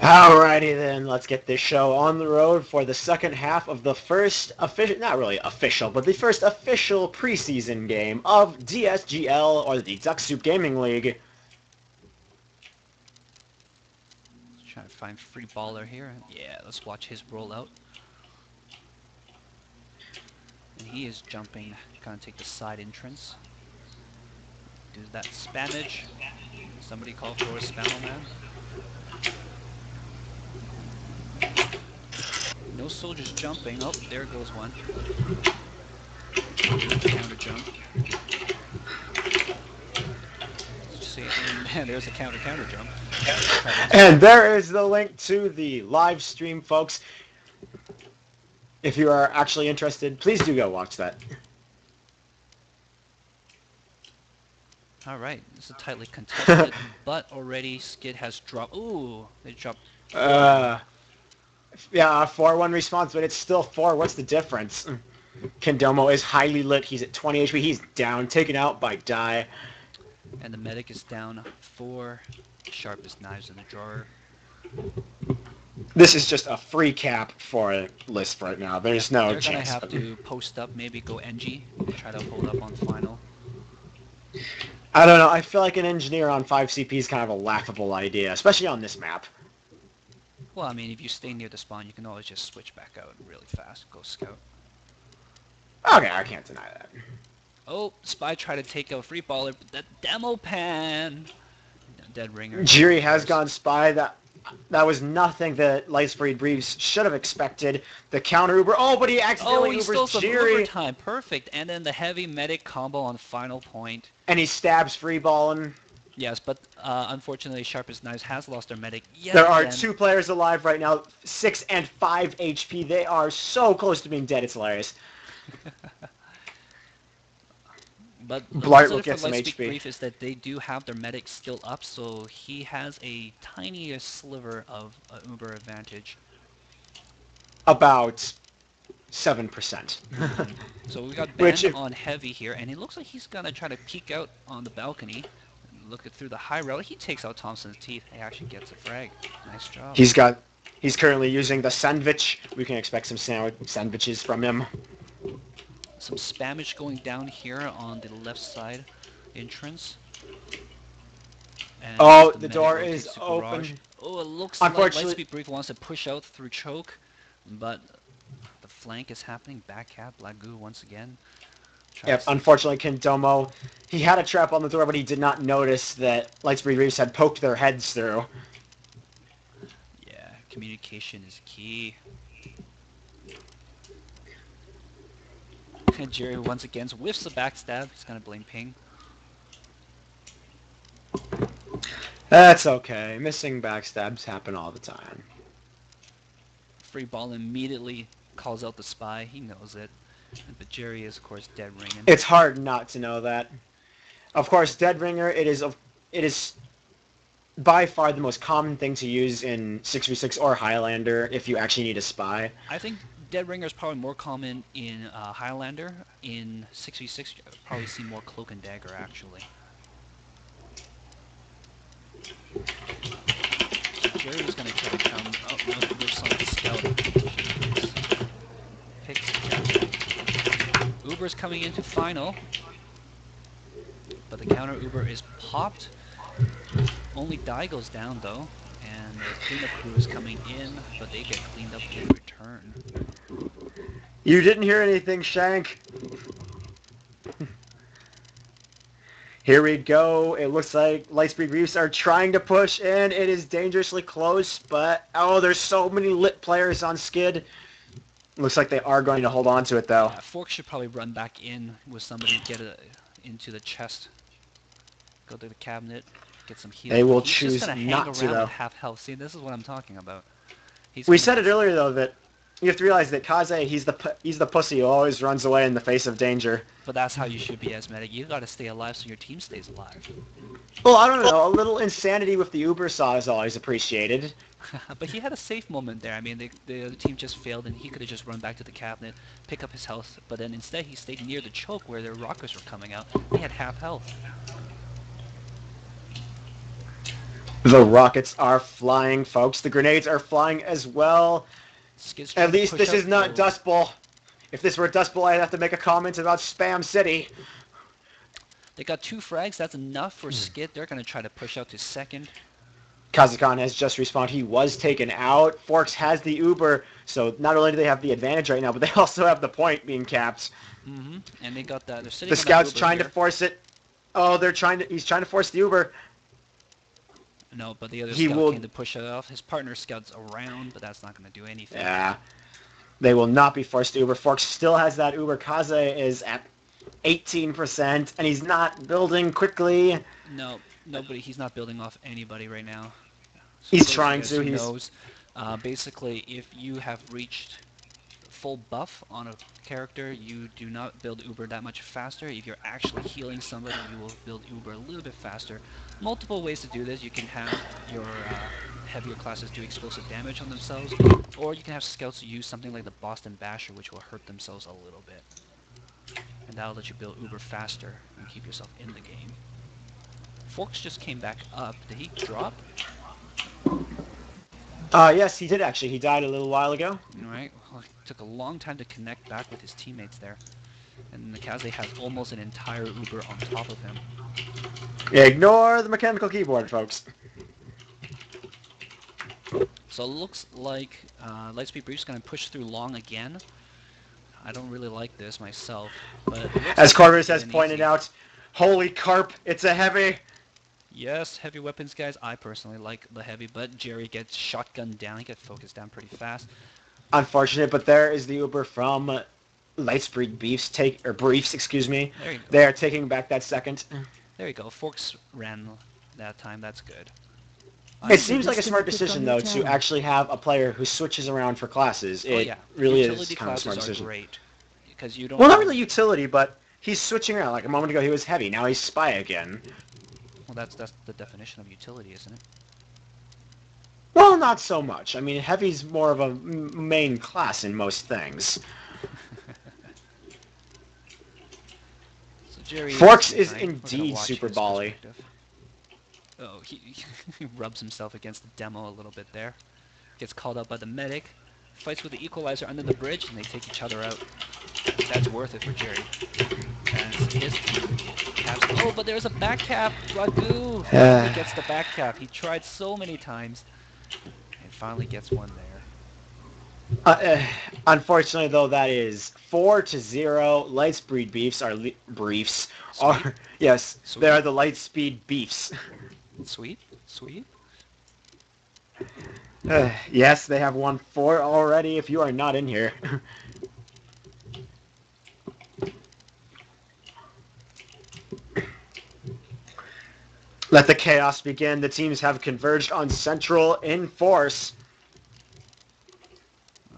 C: Alrighty then, let's get this show on the road for the second half of the first official, not really official, but the first official preseason game of DSGL, or the Duck Soup Gaming League.
A: Let's try to find free baller here. Yeah, let's watch his rollout. And he is jumping, gonna take the side entrance. Do that spammage. Somebody call for a spammer man. No soldiers jumping. Oh, there goes one. Counter jump. See, and there's a counter jump.
C: And there is the link to the live stream, folks. If you are actually interested, please do go watch that.
A: All right, this is tightly contested, but already SKiD has dropped. Ooh, they dropped.
C: Yeah, 4-1 response, but it's still 4. What's the difference? Kendomo is highly lit. He's at 20 HP. He's down, taken out by Dai.
A: And the medic is down for Sharpest Knives in the drawer.
C: This is just a free cap for Lisp right now.
A: Yeah,
C: There's no
A: they're gonna
C: chance.
A: have to post up, maybe go NG, try to hold up on final.
C: I don't know. I feel like an engineer on 5CP is kind of a laughable idea, especially on this map.
A: Well, I mean, if you stay near the spawn, you can always just switch back out really fast, go scout.
C: Okay, I can't deny that.
A: Oh, Spy tried to take out Free Baller, but that demo pan! Dead Ringer.
C: Jiri has gone spy. That was nothing that Lightspeed Briefs should have expected. The counter Uber. Oh, but he
A: Oh,
C: accidentally
A: he
C: Ubers
A: stole some
C: Jiri.
A: Uber time. Perfect. And then the heavy medic combo on final point.
C: And he stabs free balling.
A: Yes, but unfortunately, Sharpest Knives has lost their medic yet
C: There are
A: again.
C: 2 players alive right now, 6 and 5 HP. They are so close to being dead. It's hilarious.
A: But the
C: Blight will
A: positive
C: get
A: for
C: some
A: Lightspeed
C: HP.
A: Brief is that they do have their medic still up, so he has a tiny sliver of Uber advantage.
C: About 7%.
A: So we got
C: Which
A: Ben
C: if-
A: on heavy here, and it looks like he's gonna try to peek out on the balcony. Look it through the high rail. He takes out Thompson's teeth. He actually gets a frag. Nice job.
C: He's currently using the sandwich. We can expect some sandwiches from him.
A: Some spammage going down here on the left side entrance. And
C: Oh,
A: the
C: the
A: medic
C: door
A: rotates
C: is
A: to garage.
C: open.
A: Oh, it looks like
C: Unfortunately-
A: Lightspeed Brief wants to push out through choke, but the flank is happening. Back cap, Black Goo once again.
C: Yep, unfortunately, Kindomo, he had a trap on the door, but he did not notice that Lightspeed Reefs had poked their heads through.
A: Yeah, communication is key. And Jerry once again whiffs the backstab. He's gonna blame Ping.
C: That's okay. Missing backstabs happen all the time.
A: Free ball immediately calls out the spy. He knows it. But Jerry is, of course, dead ringing.
C: It's hard not to know that. Of course, Dead Ringer, it is by far the most common thing to use in 6v6 or Highlander if you actually need a spy.
A: I think Dead Ringer is probably more common in Highlander. In 6v6, you probably see more Cloak and Dagger, actually. So Jerry's going to try to come. Oh, no, there's some scout. Picks. Uber's coming into final. But the counter Uber is popped. Only die goes down, though. And the cleanup crew is coming in, but they get cleaned up in return.
C: You didn't hear anything, Shank. Here we go. It looks like Lightspeed Reefs are trying to push in. It is dangerously close, but oh, there's so many lit players on SKiD. Looks like they are going to hold on to it, though.
A: Fork should probably run back in with somebody, get it into the chest. Go to the cabinet, get some heal.
C: They will
A: He's
C: choose
A: just gonna hang
C: not
A: around
C: to, though.
A: with half health. See, this is what I'm talking about.
C: We said it earlier, though, that you have to realize that Kaze, he's the pussy who always runs away in the face of danger.
A: But that's how you should be as medic. You gotta stay alive so your team stays alive.
C: Well, I don't know. A little insanity with the Uber saw is always appreciated.
A: But he had a safe moment there. I mean, the other team just failed, and he could have just run back to the cabinet, pick up his health. But then instead, he stayed near the choke where their rockets were coming out. He had half health.
C: The rockets are flying, folks. The grenades are flying as well.
A: SKiD's trying
C: At
A: to
C: least
A: push
C: this
A: out.
C: is not
A: Oh.
C: Dust Bowl. If this were Dust Bowl, I'd have to make a comment about Spam City.
A: They got 2 frags. That's enough for SKiD. They're gonna try to push out to second.
C: Kazakhstan has just respawned. He was taken out. Forks has the Uber, so not only do they have the advantage right now, but they also have the point being capped.
A: And they got that. They're sitting
C: The
A: on that
C: scout's
A: Uber
C: trying
A: here.
C: to force it. Oh, he's trying to force the Uber.
A: No, but the other
C: He
A: scout
C: will-
A: came to push it off. His partner scout's around, but that's not going to do anything.
C: Yeah. They will not be forced to Uber. Forks still has that Uber. Kaze is at 18%, and he's not building quickly.
A: No, nobody. He's not building off anybody right now. So
C: He's
A: those
C: trying
A: guys
C: to,
A: who
C: he's-
A: knows, basically, if you have reached full buff on a character, you do not build Uber that much faster. If you're actually healing somebody, you will build Uber a little bit faster. Multiple ways to do this. You can have your heavier classes do explosive damage on themselves, or you can have scouts use something like the Boston Basher, which will hurt themselves a little bit. And that'll let you build Uber faster and keep yourself in the game. Forks just came back up. Did he drop?
C: Yes, he did actually. He died a little while ago.
A: All right. Well, it took a long time to connect back with his teammates there. And Nakaze has almost an entire Uber on top of him.
C: Ignore the mechanical keyboard, folks.
A: So it looks like Lightspeed Briefs going to push through long again. I don't really like this myself, but it looks
C: As
A: like we
C: Corvus
A: can
C: has
A: get an
C: pointed
A: easy.
C: out, holy carp, it's a heavy.
A: Yes, heavy weapons, guys. I personally like the heavy, but Jerry gets shotgunned down. He gets focused down pretty fast.
C: Unfortunate, but there is the Uber from Lightspeed Briefs, excuse me.
A: There you go.
C: They are taking back that second.
A: There you go. Forks ran that time. That's good.
C: It seems like a smart
B: disconnected
C: decision,
B: from your
C: though, to
B: channel.
C: actually have a player who switches around for classes.
A: Oh
C: It
A: yeah,
C: really
A: utility
C: is kind of a smart
A: classes are
C: decision.
A: great because you don't.
C: Well, not
A: have-
C: really utility, but he's switching around. Like a moment ago, he was heavy. Now he's spy again.
A: Well, that's the definition of utility, isn't it?
C: Well, not so much. I mean, heavy's more of a main class in most things.
A: So Jerry.
C: Forks is
A: right, we're gonna
C: indeed
A: watch
C: super
A: his
C: bally.
A: perspective. Oh, he rubs himself against the demo a little bit there. Gets called out by the medic. Fights with the equalizer under the bridge, and they take each other out. That's worth it for Jerry. And his caps. Oh, but there's a back cap. Ragu finally gets the back cap. He tried so many times, and finally gets one there.
C: Unfortunately, though, that is 4-0. Lightspeed Beefs are briefs.
A: Sweet.
C: Are yes,
A: Sweet.
C: they are the Lightspeed Beefs.
A: Sweet, sweet.
C: Yes, they have won 4 already. If you are not in here. Let the chaos begin. The teams have converged on Central in force.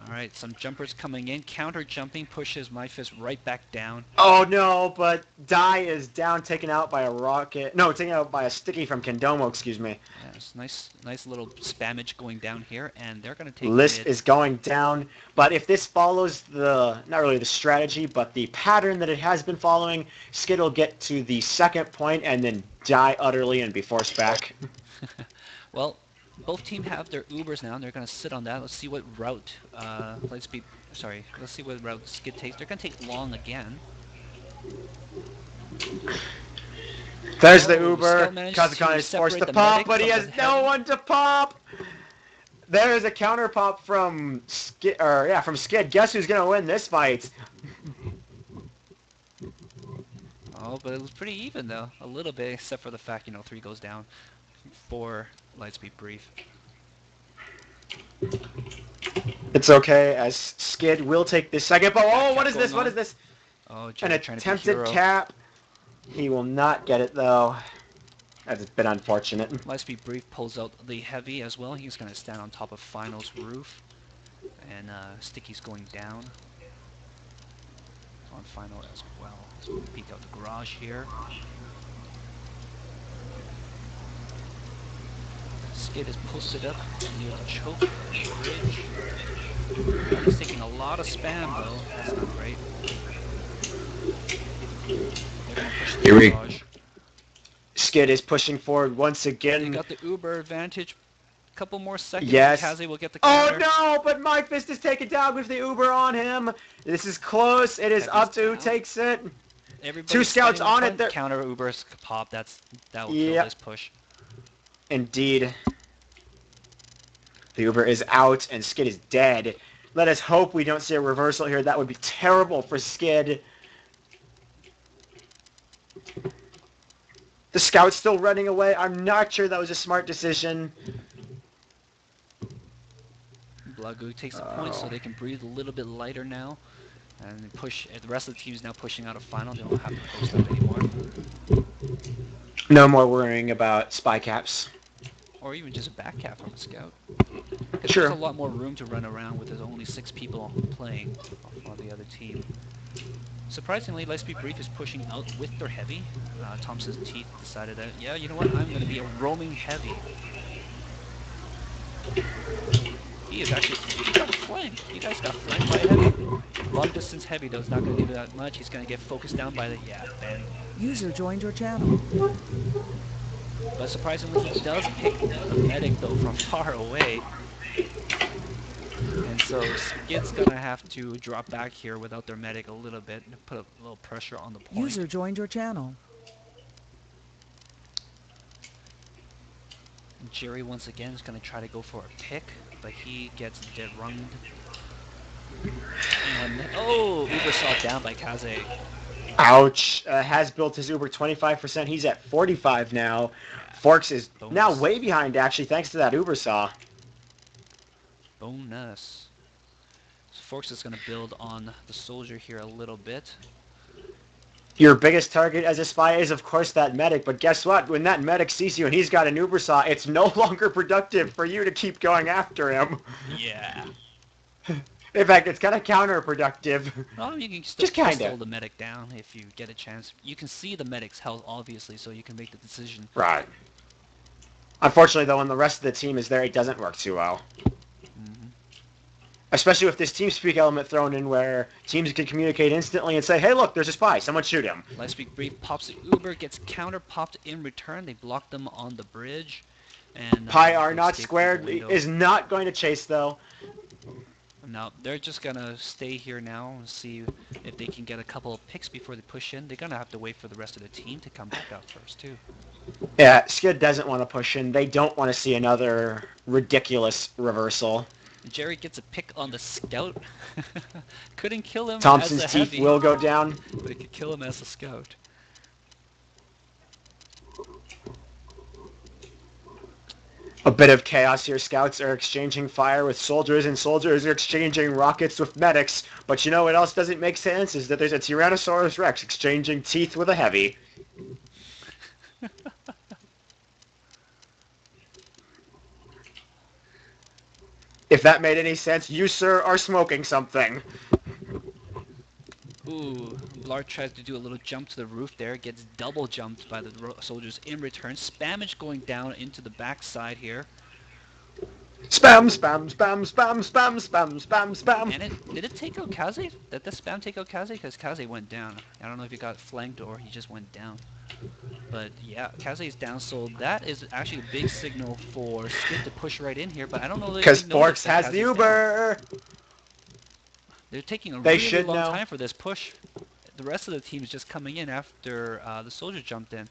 A: All right, some jumpers coming in. Counter jumping pushes my fist right back down.
C: Oh no, but Dai is down, taken out by a rocket. No, taken out by a sticky from Kendomo, excuse me.
A: Yes, nice little spammage going down here, and they're going to take
C: Lisp
A: mid.
C: is going down, but if this follows not really the strategy, but the pattern that it has been following, SKiD will get to the second point and then die utterly and be forced back.
A: Well, both teams have their Ubers now, and they're going to sit on that. Let's see what route let's see what route SKiD takes. They're going to take long again.
C: There's the
A: Oh,
C: Uber.
A: SKiD managed
C: Kazakhan
A: to
C: is forced to
A: separate the
C: pop,
A: medic
C: but he
A: from
C: has
A: the
C: no
A: heavy.
C: one to pop. There is a counter pop from SKiD. Guess who's gonna win this fight?
A: Oh, but it was pretty even though, a little bit, except for the fact 3 goes down for Lightspeed Brief.
C: It's okay, as SKiD will take this second. But oh, what is this?
A: going
C: What
A: on.
C: is this?
A: Oh,
C: An
A: Jerry trying to be
C: attempted
A: hero.
C: cap. He will not get it though. That's been unfortunate.
A: Lightspeed Brief pulls out the heavy as well. He's going to stand on top of Final's roof. And Sticky's going down on Final as well. So we peek out the garage here. SKiD is posted up near the choke bridge. He's taking a lot of spam though. That's not great. They're going to push the
C: Here we-
A: garage.
C: SKiD is pushing forward once
A: They
C: again.
A: got the Uber advantage. Couple more seconds.
C: Yes.
A: Kaze will get the
C: Oh
A: counter.
C: no, but my fist is taken down with the Uber on him. This is close. It is
A: Heavy's
C: up to who
A: down.
C: takes it.
A: Everybody's
C: 2 scouts
A: standing
C: on it,
A: front.
C: they're-
A: Counter Uber's pop. That will kill
C: Yep.
A: this push.
C: Indeed. The Uber is out and SKiD is dead. Let us hope we don't see a reversal here. That would be terrible for SKiD. The scout's still running away. I'm not sure that was a smart decision.
A: Blagu takes a point so they can breathe a little bit lighter now. And they push. The rest of the team's now pushing out of Final. They don't have to post up anymore.
C: No more worrying about spy caps.
A: Or even just a back cap from a scout. 'Cause
C: Sure.
A: There's a lot more room to run around with. There's only 6 people playing on the other team. Surprisingly, Lightspeed Brief is pushing out with their heavy. Thompson's teeth decided that, yeah, you know what, I'm going to be a roaming heavy. He got flanked. You guys got flanked by a heavy. Long distance heavy, though, is not going to do that much. He's going to get focused down by the, Ben.
B: User joined your channel.
A: But surprisingly, he does pick the medic, though, from far away. And so SKiD's gonna have to drop back here without their medic a little bit and put a little pressure on the point.
B: User joined your channel.
A: Jerry once again is gonna try to go for a pick, but he gets dead runged. And oh, Uber saw down by Kaze.
C: Ouch. Has built his Uber 25%. He's at 45 now. Forks is
A: Bonus.
C: now way behind, actually, thanks to that Uber saw.
A: Bonus. So Forks is going to build on the soldier here a little bit.
C: Your biggest target as a spy is, of course, that medic. But guess what? When that medic sees you and he's got an Uber saw, it's no longer productive for you to keep going after him.
A: Yeah.
C: In fact, it's kind of counterproductive.
A: Well, you can still
C: Just kinda.
A: pistol the medic down if you get a chance. You can see the medic's health, obviously, so you can make the decision.
C: Right. Unfortunately, though, when the rest of the team is there, it doesn't work too well. Especially with this TeamSpeak element thrown in where teams can communicate instantly and say, hey, look, there's a spy. Someone shoot him.
A: Lightspeed Brief pops the Uber, gets counter-popped in return. They block them on the bridge. And
C: Pi R
A: they
C: not
A: escape
C: squared
A: through the window.
C: is not going to chase, though.
A: No, they're just going to stay here now and see if they can get a couple of picks before they push in. They're going to have to wait for the rest of the team to come back out first, too.
C: Yeah, SKiD doesn't want to push in. They don't want to see another ridiculous reversal.
A: Jerry gets a pick on the scout. Couldn't kill him
C: Thompson's
A: as a
C: teeth
A: heavy,
C: will go down.
A: but he could kill him as a scout.
C: A bit of chaos here. Scouts are exchanging fire with soldiers, and soldiers are exchanging rockets with medics. But you know what else doesn't make sense is that there's a Tyrannosaurus Rex exchanging teeth with a heavy. If that made any sense, you, sir, are smoking something.
A: Ooh, Blart tries to do a little jump to the roof there, gets double jumped by the soldiers in return. Spammage going down into the backside here.
C: Spam, spam, spam, spam, spam, spam, spam, spam.
A: And did it take out Kaze? Did the spam take out Kaze? Because Kaze went down. I don't know if he got flanked or he just went down. But yeah, Kaze is down, so that is actually a big signal for SKiD to push right in here, but I don't know that
C: Because
A: they know
C: Forks
A: that
C: has
A: Kaze's
C: the
A: down.
C: Uber.
A: They're taking a
C: They
A: really
C: should
A: long
C: know.
A: time for this push. The rest of the team is just coming in after the soldier jumped in.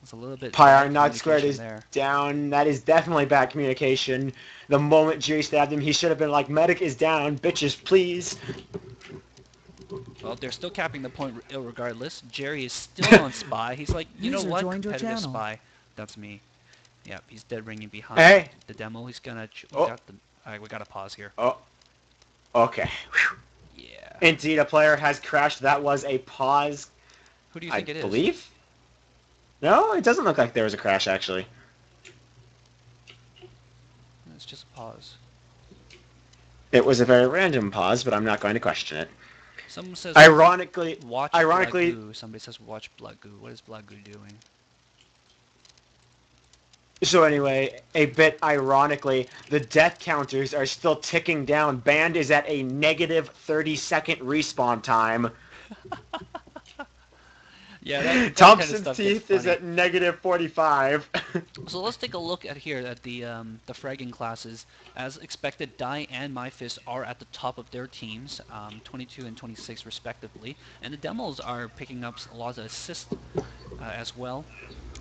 A: It's a little bit
C: Pi R
A: bad
C: not squared is
A: communication
C: down. That is definitely bad communication. The moment Jerry stabbed him, he should have been like, medic is down, bitches, please.
A: Well, they're still capping the point regardless. Jerry is still on spy. He's like, you know
B: User
A: what,
B: joined your
A: competitive
B: channel.
A: spy. That's me. Yep, he's dead ringing behind
C: Hey.
A: the demo. He's gonna...
C: Oh.
A: Alright, we gotta pause here.
C: Oh, okay. Whew.
A: Yeah.
C: Indeed, a player has crashed. That was a pause,
A: Who do you
C: I
A: think it is?
C: believe. No, it doesn't look like there was a crash, actually.
A: It's just a pause.
C: It was a very random pause, but I'm not going to question it.
A: Someone says...
C: Ironically,
A: Watch
C: ironically-
A: Blood Goo. Somebody says watch Blood Goo. What is Blood Goo doing?
C: So anyway, a bit ironically, the death counters are still ticking down. Band is at a negative 30-second respawn time.
A: Yeah, that kind of
C: Thompson's
A: stuff
C: teeth
A: gets
C: is
A: funny.
C: at negative 45.
A: So let's take a look at here at the fragging classes. As expected, Die and MyFist are at the top of their teams, 22 and 26 respectively, and the demos are picking up a lot of assists as well.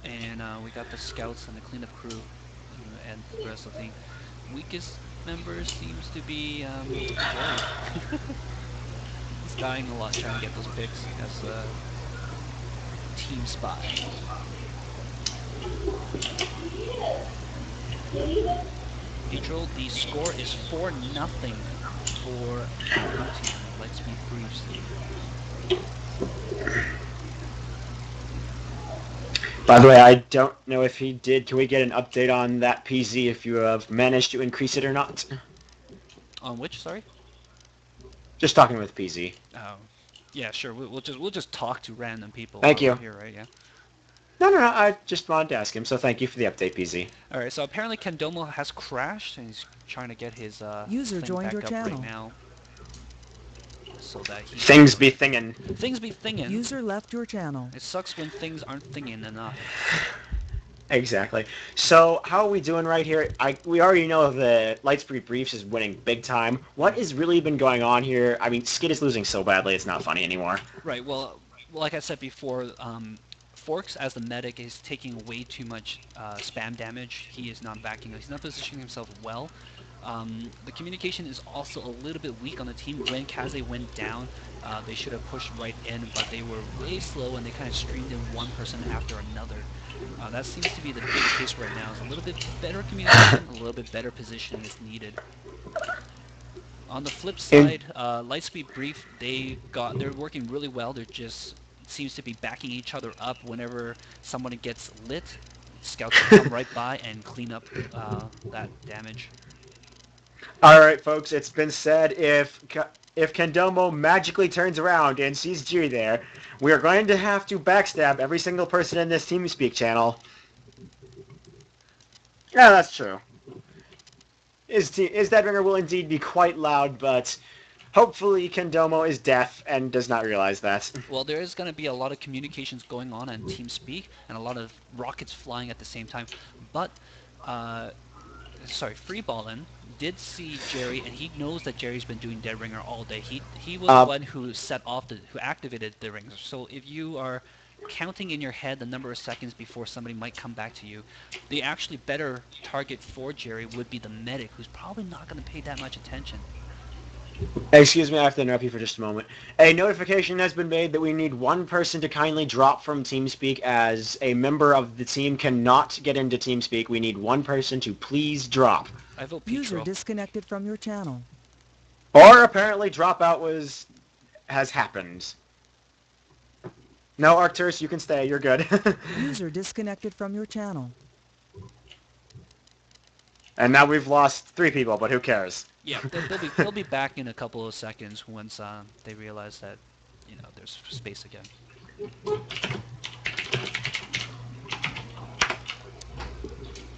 A: And we got the scouts and the cleanup crew and the rest of the thing. Weakest member seems to be Jerry. He's dying a lot trying to get those picks as team spy. Neutral, the score is 4-0 for the blue team, Lightspeed Briefs.
C: By the way, I don't know if he did. Can we get an update on that PZ if you have managed to increase it or not?
A: On which, sorry?
C: Just talking with PZ.
A: Oh, yeah, sure. We'll just talk to random people.
C: Thank
A: while
C: you.
A: we're here, right? Yeah.
C: No, I just wanted to ask him, so thank you for the update, PZ.
A: All right. So apparently Kendomo has crashed, and he's trying to get his
B: User
A: thing
B: joined
A: back
B: your
A: up
B: channel.
A: right now, so that he
C: Things be thingin'.
A: things be thinging.
B: User left your channel.
A: It sucks when things aren't thinging enough.
C: Exactly. So how are we doing right here? We already know the Lightspeed Briefs is winning big time. What has really been going on here? I mean, SKiD is losing so badly it's not funny anymore.
A: Right. Well, like I said before, Forks as the medic is taking way too much spam damage. He is not backing. He's not positioning himself well. The communication is also a little bit weak on the team. When Kaze went down, they should have pushed right in, but they were way slow and they kind of streamed in one person after another. That seems to be the big case right now. Is a little bit better communication, a little bit better positioning is needed. On the flip side, Lightspeed Brief, they're working really well. They're just seems to be backing each other up whenever someone gets lit. Scouts will come right by and clean up that damage.
C: All right, folks, it's been said if Kendomo magically turns around and sees Jiri there, we are going to have to backstab every single person in this TeamSpeak channel. Yeah, that's true. His Deadringer will indeed be quite loud, but hopefully Kendomo is deaf and does not realize that.
A: Well, there is going to be a lot of communications going on TeamSpeak and a lot of rockets flying at the same time. But, Freeballin did see Jerry, and he knows that Jerry's been doing Deadringer all day. He was the one who who activated the ringer. So if you are counting in your head the number of seconds before somebody might come back to you, the actually better target for Jerry would be the medic, who's probably not going to pay that much attention.
C: Excuse me, I have to interrupt you for just a moment. A notification has been made that we need one person to kindly drop from TeamSpeak, as a member of the team cannot get into TeamSpeak. We need one person to please drop.
A: I vote
B: User
A: Petro.
B: disconnected from your channel.
C: Or apparently dropout has happened. No, Arcturus, you can stay. You're good.
B: User disconnected from your channel.
C: And now we've lost 3 people, but who cares?
A: Yeah, they'll be back in a couple of seconds once they realize that, there's space again.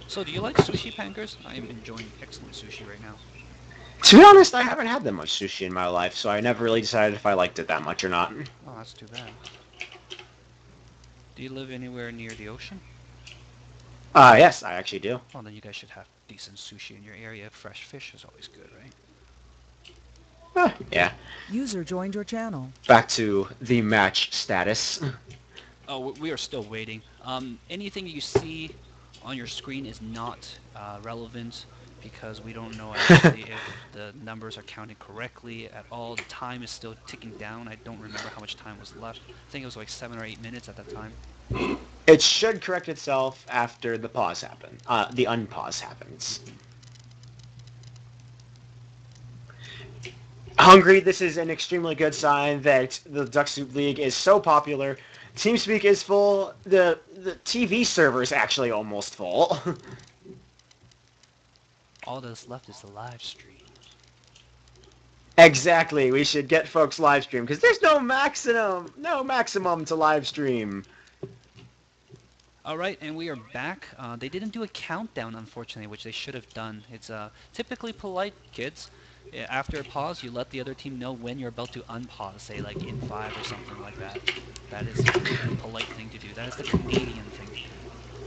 A: So, do you like sushi, Pankers? I am enjoying excellent sushi right now.
C: To be honest, I haven't had that much sushi in my life, so I never really decided if I liked it that much or not.
A: Oh, that's too bad. Do you live anywhere near the ocean?
C: Yes, I actually do.
A: Well, then you guys should have decent sushi in your area. Fresh fish is always good, right?
C: Yeah.
B: User joined your channel.
C: Back to the match status.
A: Oh, we are still waiting. Anything you see on your screen is not relevant, because we don't know actually if the numbers are counted correctly at all. The time is still ticking down. I don't remember how much time was left. I think it was like 7 or 8 minutes at that time.
C: It should correct itself after the pause happens. The unpause happens. Hungry, this is an extremely good sign that the Duck Soup League is so popular. TeamSpeak is full. The TV server is actually almost full.
A: All that's left is the live stream.
C: Exactly. We should get folks live stream, because there's no maximum to live stream.
A: Alright, and we are back. They didn't do a countdown, unfortunately, which they should have done. It's typically polite, kids. After a pause, you let the other team know when you're about to unpause, say like in 5 or something like that. That is a polite thing to do. That is the Canadian thing to do.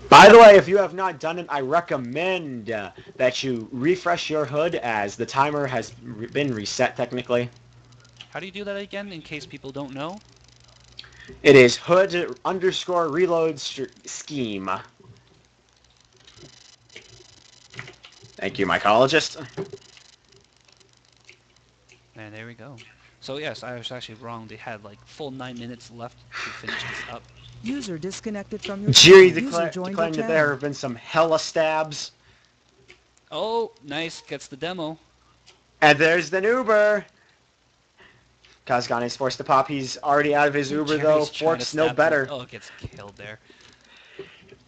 C: By the way, if you have not done it, I recommend that you refresh your HUD, as the timer has been reset technically.
A: How do you do that again, in case people don't know?
C: It is HUD_reload scheme. Thank you, mycologist.
A: And there we go. So yes, I was actually wrong. They had like full 9 minutes left to finish this up.
B: User disconnected from your
C: Jiri
B: channel. User joined
C: declaring
B: your
C: that there
B: channel.
C: have been some hella stabs.
A: Oh, nice. Gets the demo.
C: And there's the Uber. Kazgan is forced to pop. He's already out of his Uber, though.
A: Jerry's trying to
C: Forks no
A: stab
C: better.
A: him. Oh, gets killed there.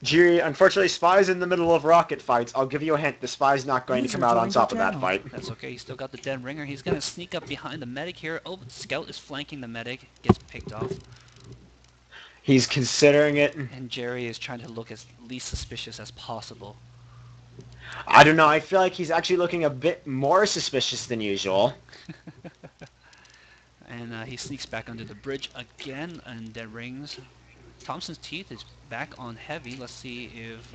C: Jiri, unfortunately, Spy's in the middle of rocket fights. I'll give you a hint. The Spy's not going to
B: User
C: come out on
B: joined
C: top
B: your
C: of that
B: channel.
C: fight.
A: That's okay. He's still got the dead ringer. He's going to sneak up behind the medic here. Oh, the scout is flanking the medic. Gets picked off.
C: He's considering it.
A: And Jerry is trying to look as least suspicious as possible.
C: I don't know. I feel like he's actually looking a bit more suspicious than usual.
A: And he sneaks back under the bridge again, and dead rings. Thompson's teeth is back on heavy. Let's see if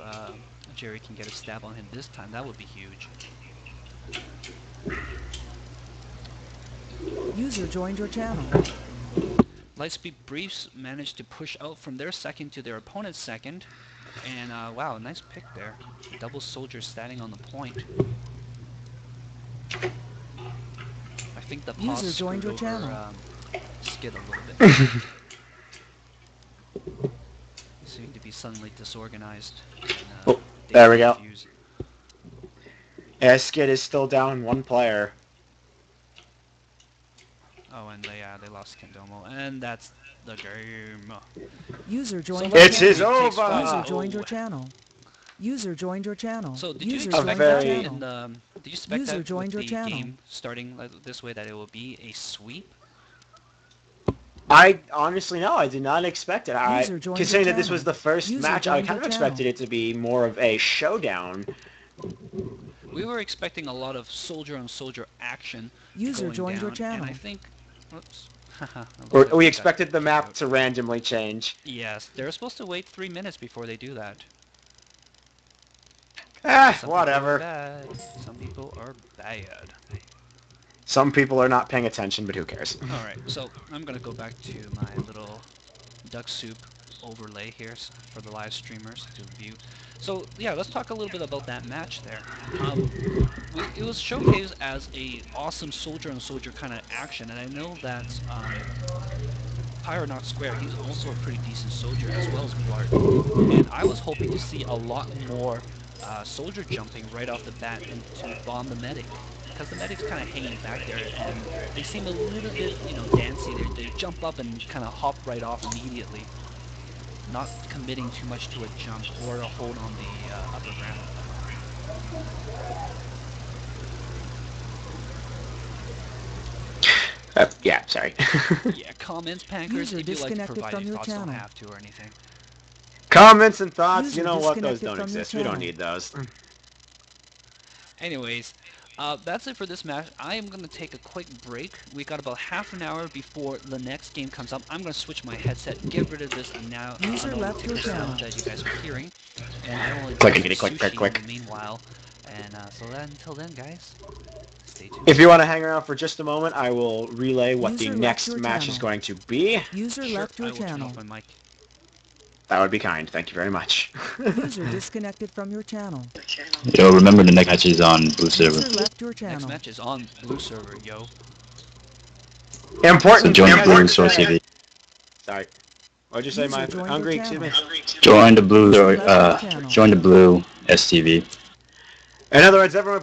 A: Jerry can get a stab on him this time. That would be huge.
B: User joined your channel.
A: Lightspeed Briefs managed to push out from their second to their opponent's second. And wow, nice pick there. Double soldier standing on the point. I think the pause
B: User joined
A: screwed
B: your
A: over
B: channel.
A: SKiD a little bit. Seem to be suddenly disorganized. And,
C: Oh, there we go.
A: confused.
C: SKiD is still down one player.
A: Oh, and they lost Kendomo, and that's the game.
B: User joined
A: So
B: your
C: It
B: channel.
C: is over.
B: User
A: Oh.
B: joined your channel. User joined your channel.
A: So did you
B: User
A: expect
B: joined
C: very-
B: your
A: that
B: channel.
A: in the, did you expect
B: User
A: that
B: joined
A: with
B: your
A: the
B: channel.
A: game starting like this way that it will be a sweep?
C: I honestly no, I did not expect it.
B: User joined your
C: Considering that this
B: channel.
C: was the first
B: User
C: match, I
B: joined
C: kind
B: your
C: of
B: channel.
C: expected it to be more of a showdown.
A: We were expecting a lot of soldier on soldier action
B: User
A: going
B: joined your
A: down,
B: channel.
A: and I think, whoops.
C: Or we
A: got
C: expected the
A: kicked
C: map
A: out.
C: to randomly change.
A: Yes, they're supposed to wait 3 minutes before they do that. Some people are
C: Whatever.
A: bad. Some people are bad.
C: Some people are not paying attention, but who cares?
A: Alright, so I'm gonna go back to my little duck soup overlay here for the live streamers to view. So yeah, let's talk a little bit about that match there. It was showcased as a awesome soldier on soldier kind of action, and I know that Pyro Not Square, he's also a pretty decent soldier as well as Bart. And I was hoping to see a lot more soldier jumping right off the bat and to bomb the medic. Because the medic's kind of hanging back there, and they seem a little bit, dancy. They jump up and kind of hop right off immediately, not committing too much to a jump or a hold on the upper ground.
C: Yeah, sorry.
A: Yeah, comments, Pankers,
B: User
A: if you like to
B: disconnected
A: provide
B: from
A: your
B: your
A: thoughts, don't
B: channel.
A: have to or anything.
C: Comments and thoughts,
B: User
C: you know what? Those
B: disconnected
C: don't
B: from your
C: exist. We don't
B: channel.
C: need those.
A: Anyways, that's it for this match. I am going to take a quick break. We got about half an hour before the next game comes up. I'm going to switch my headset, get rid of this now.
B: User left your channel.
A: That you guys are hearing. And I will
C: Click,
A: enjoy
C: click,
A: some
C: click,
A: sushi
C: click.
A: in the meanwhile. And so then, until then, guys, stay tuned.
C: If you want to hang around for just a moment, I will relay what
B: User
C: the
B: left
C: next
B: your
C: match is
B: channel.
C: going to be.
B: User
A: Sure,
B: left
A: I
B: your
A: will turn
B: channel.
A: off my mic.
C: That would be kind. Thank you very much.
B: User disconnected from your channel.
E: Yo, remember the next match is on Blue server.
B: User left your
A: Next
B: channel.
A: match is on Blue server, yo.
E: So
C: Important.
E: join the Blue
C: important
E: Source
C: thing.
E: TV.
C: Sorry. What'd you say,
B: User
C: my
B: joined
C: hungry?
B: your
C: Excuse me.
B: channel.
E: Join the Blue
B: User left your channel.
E: join the Blue STV.
C: In other words, everyone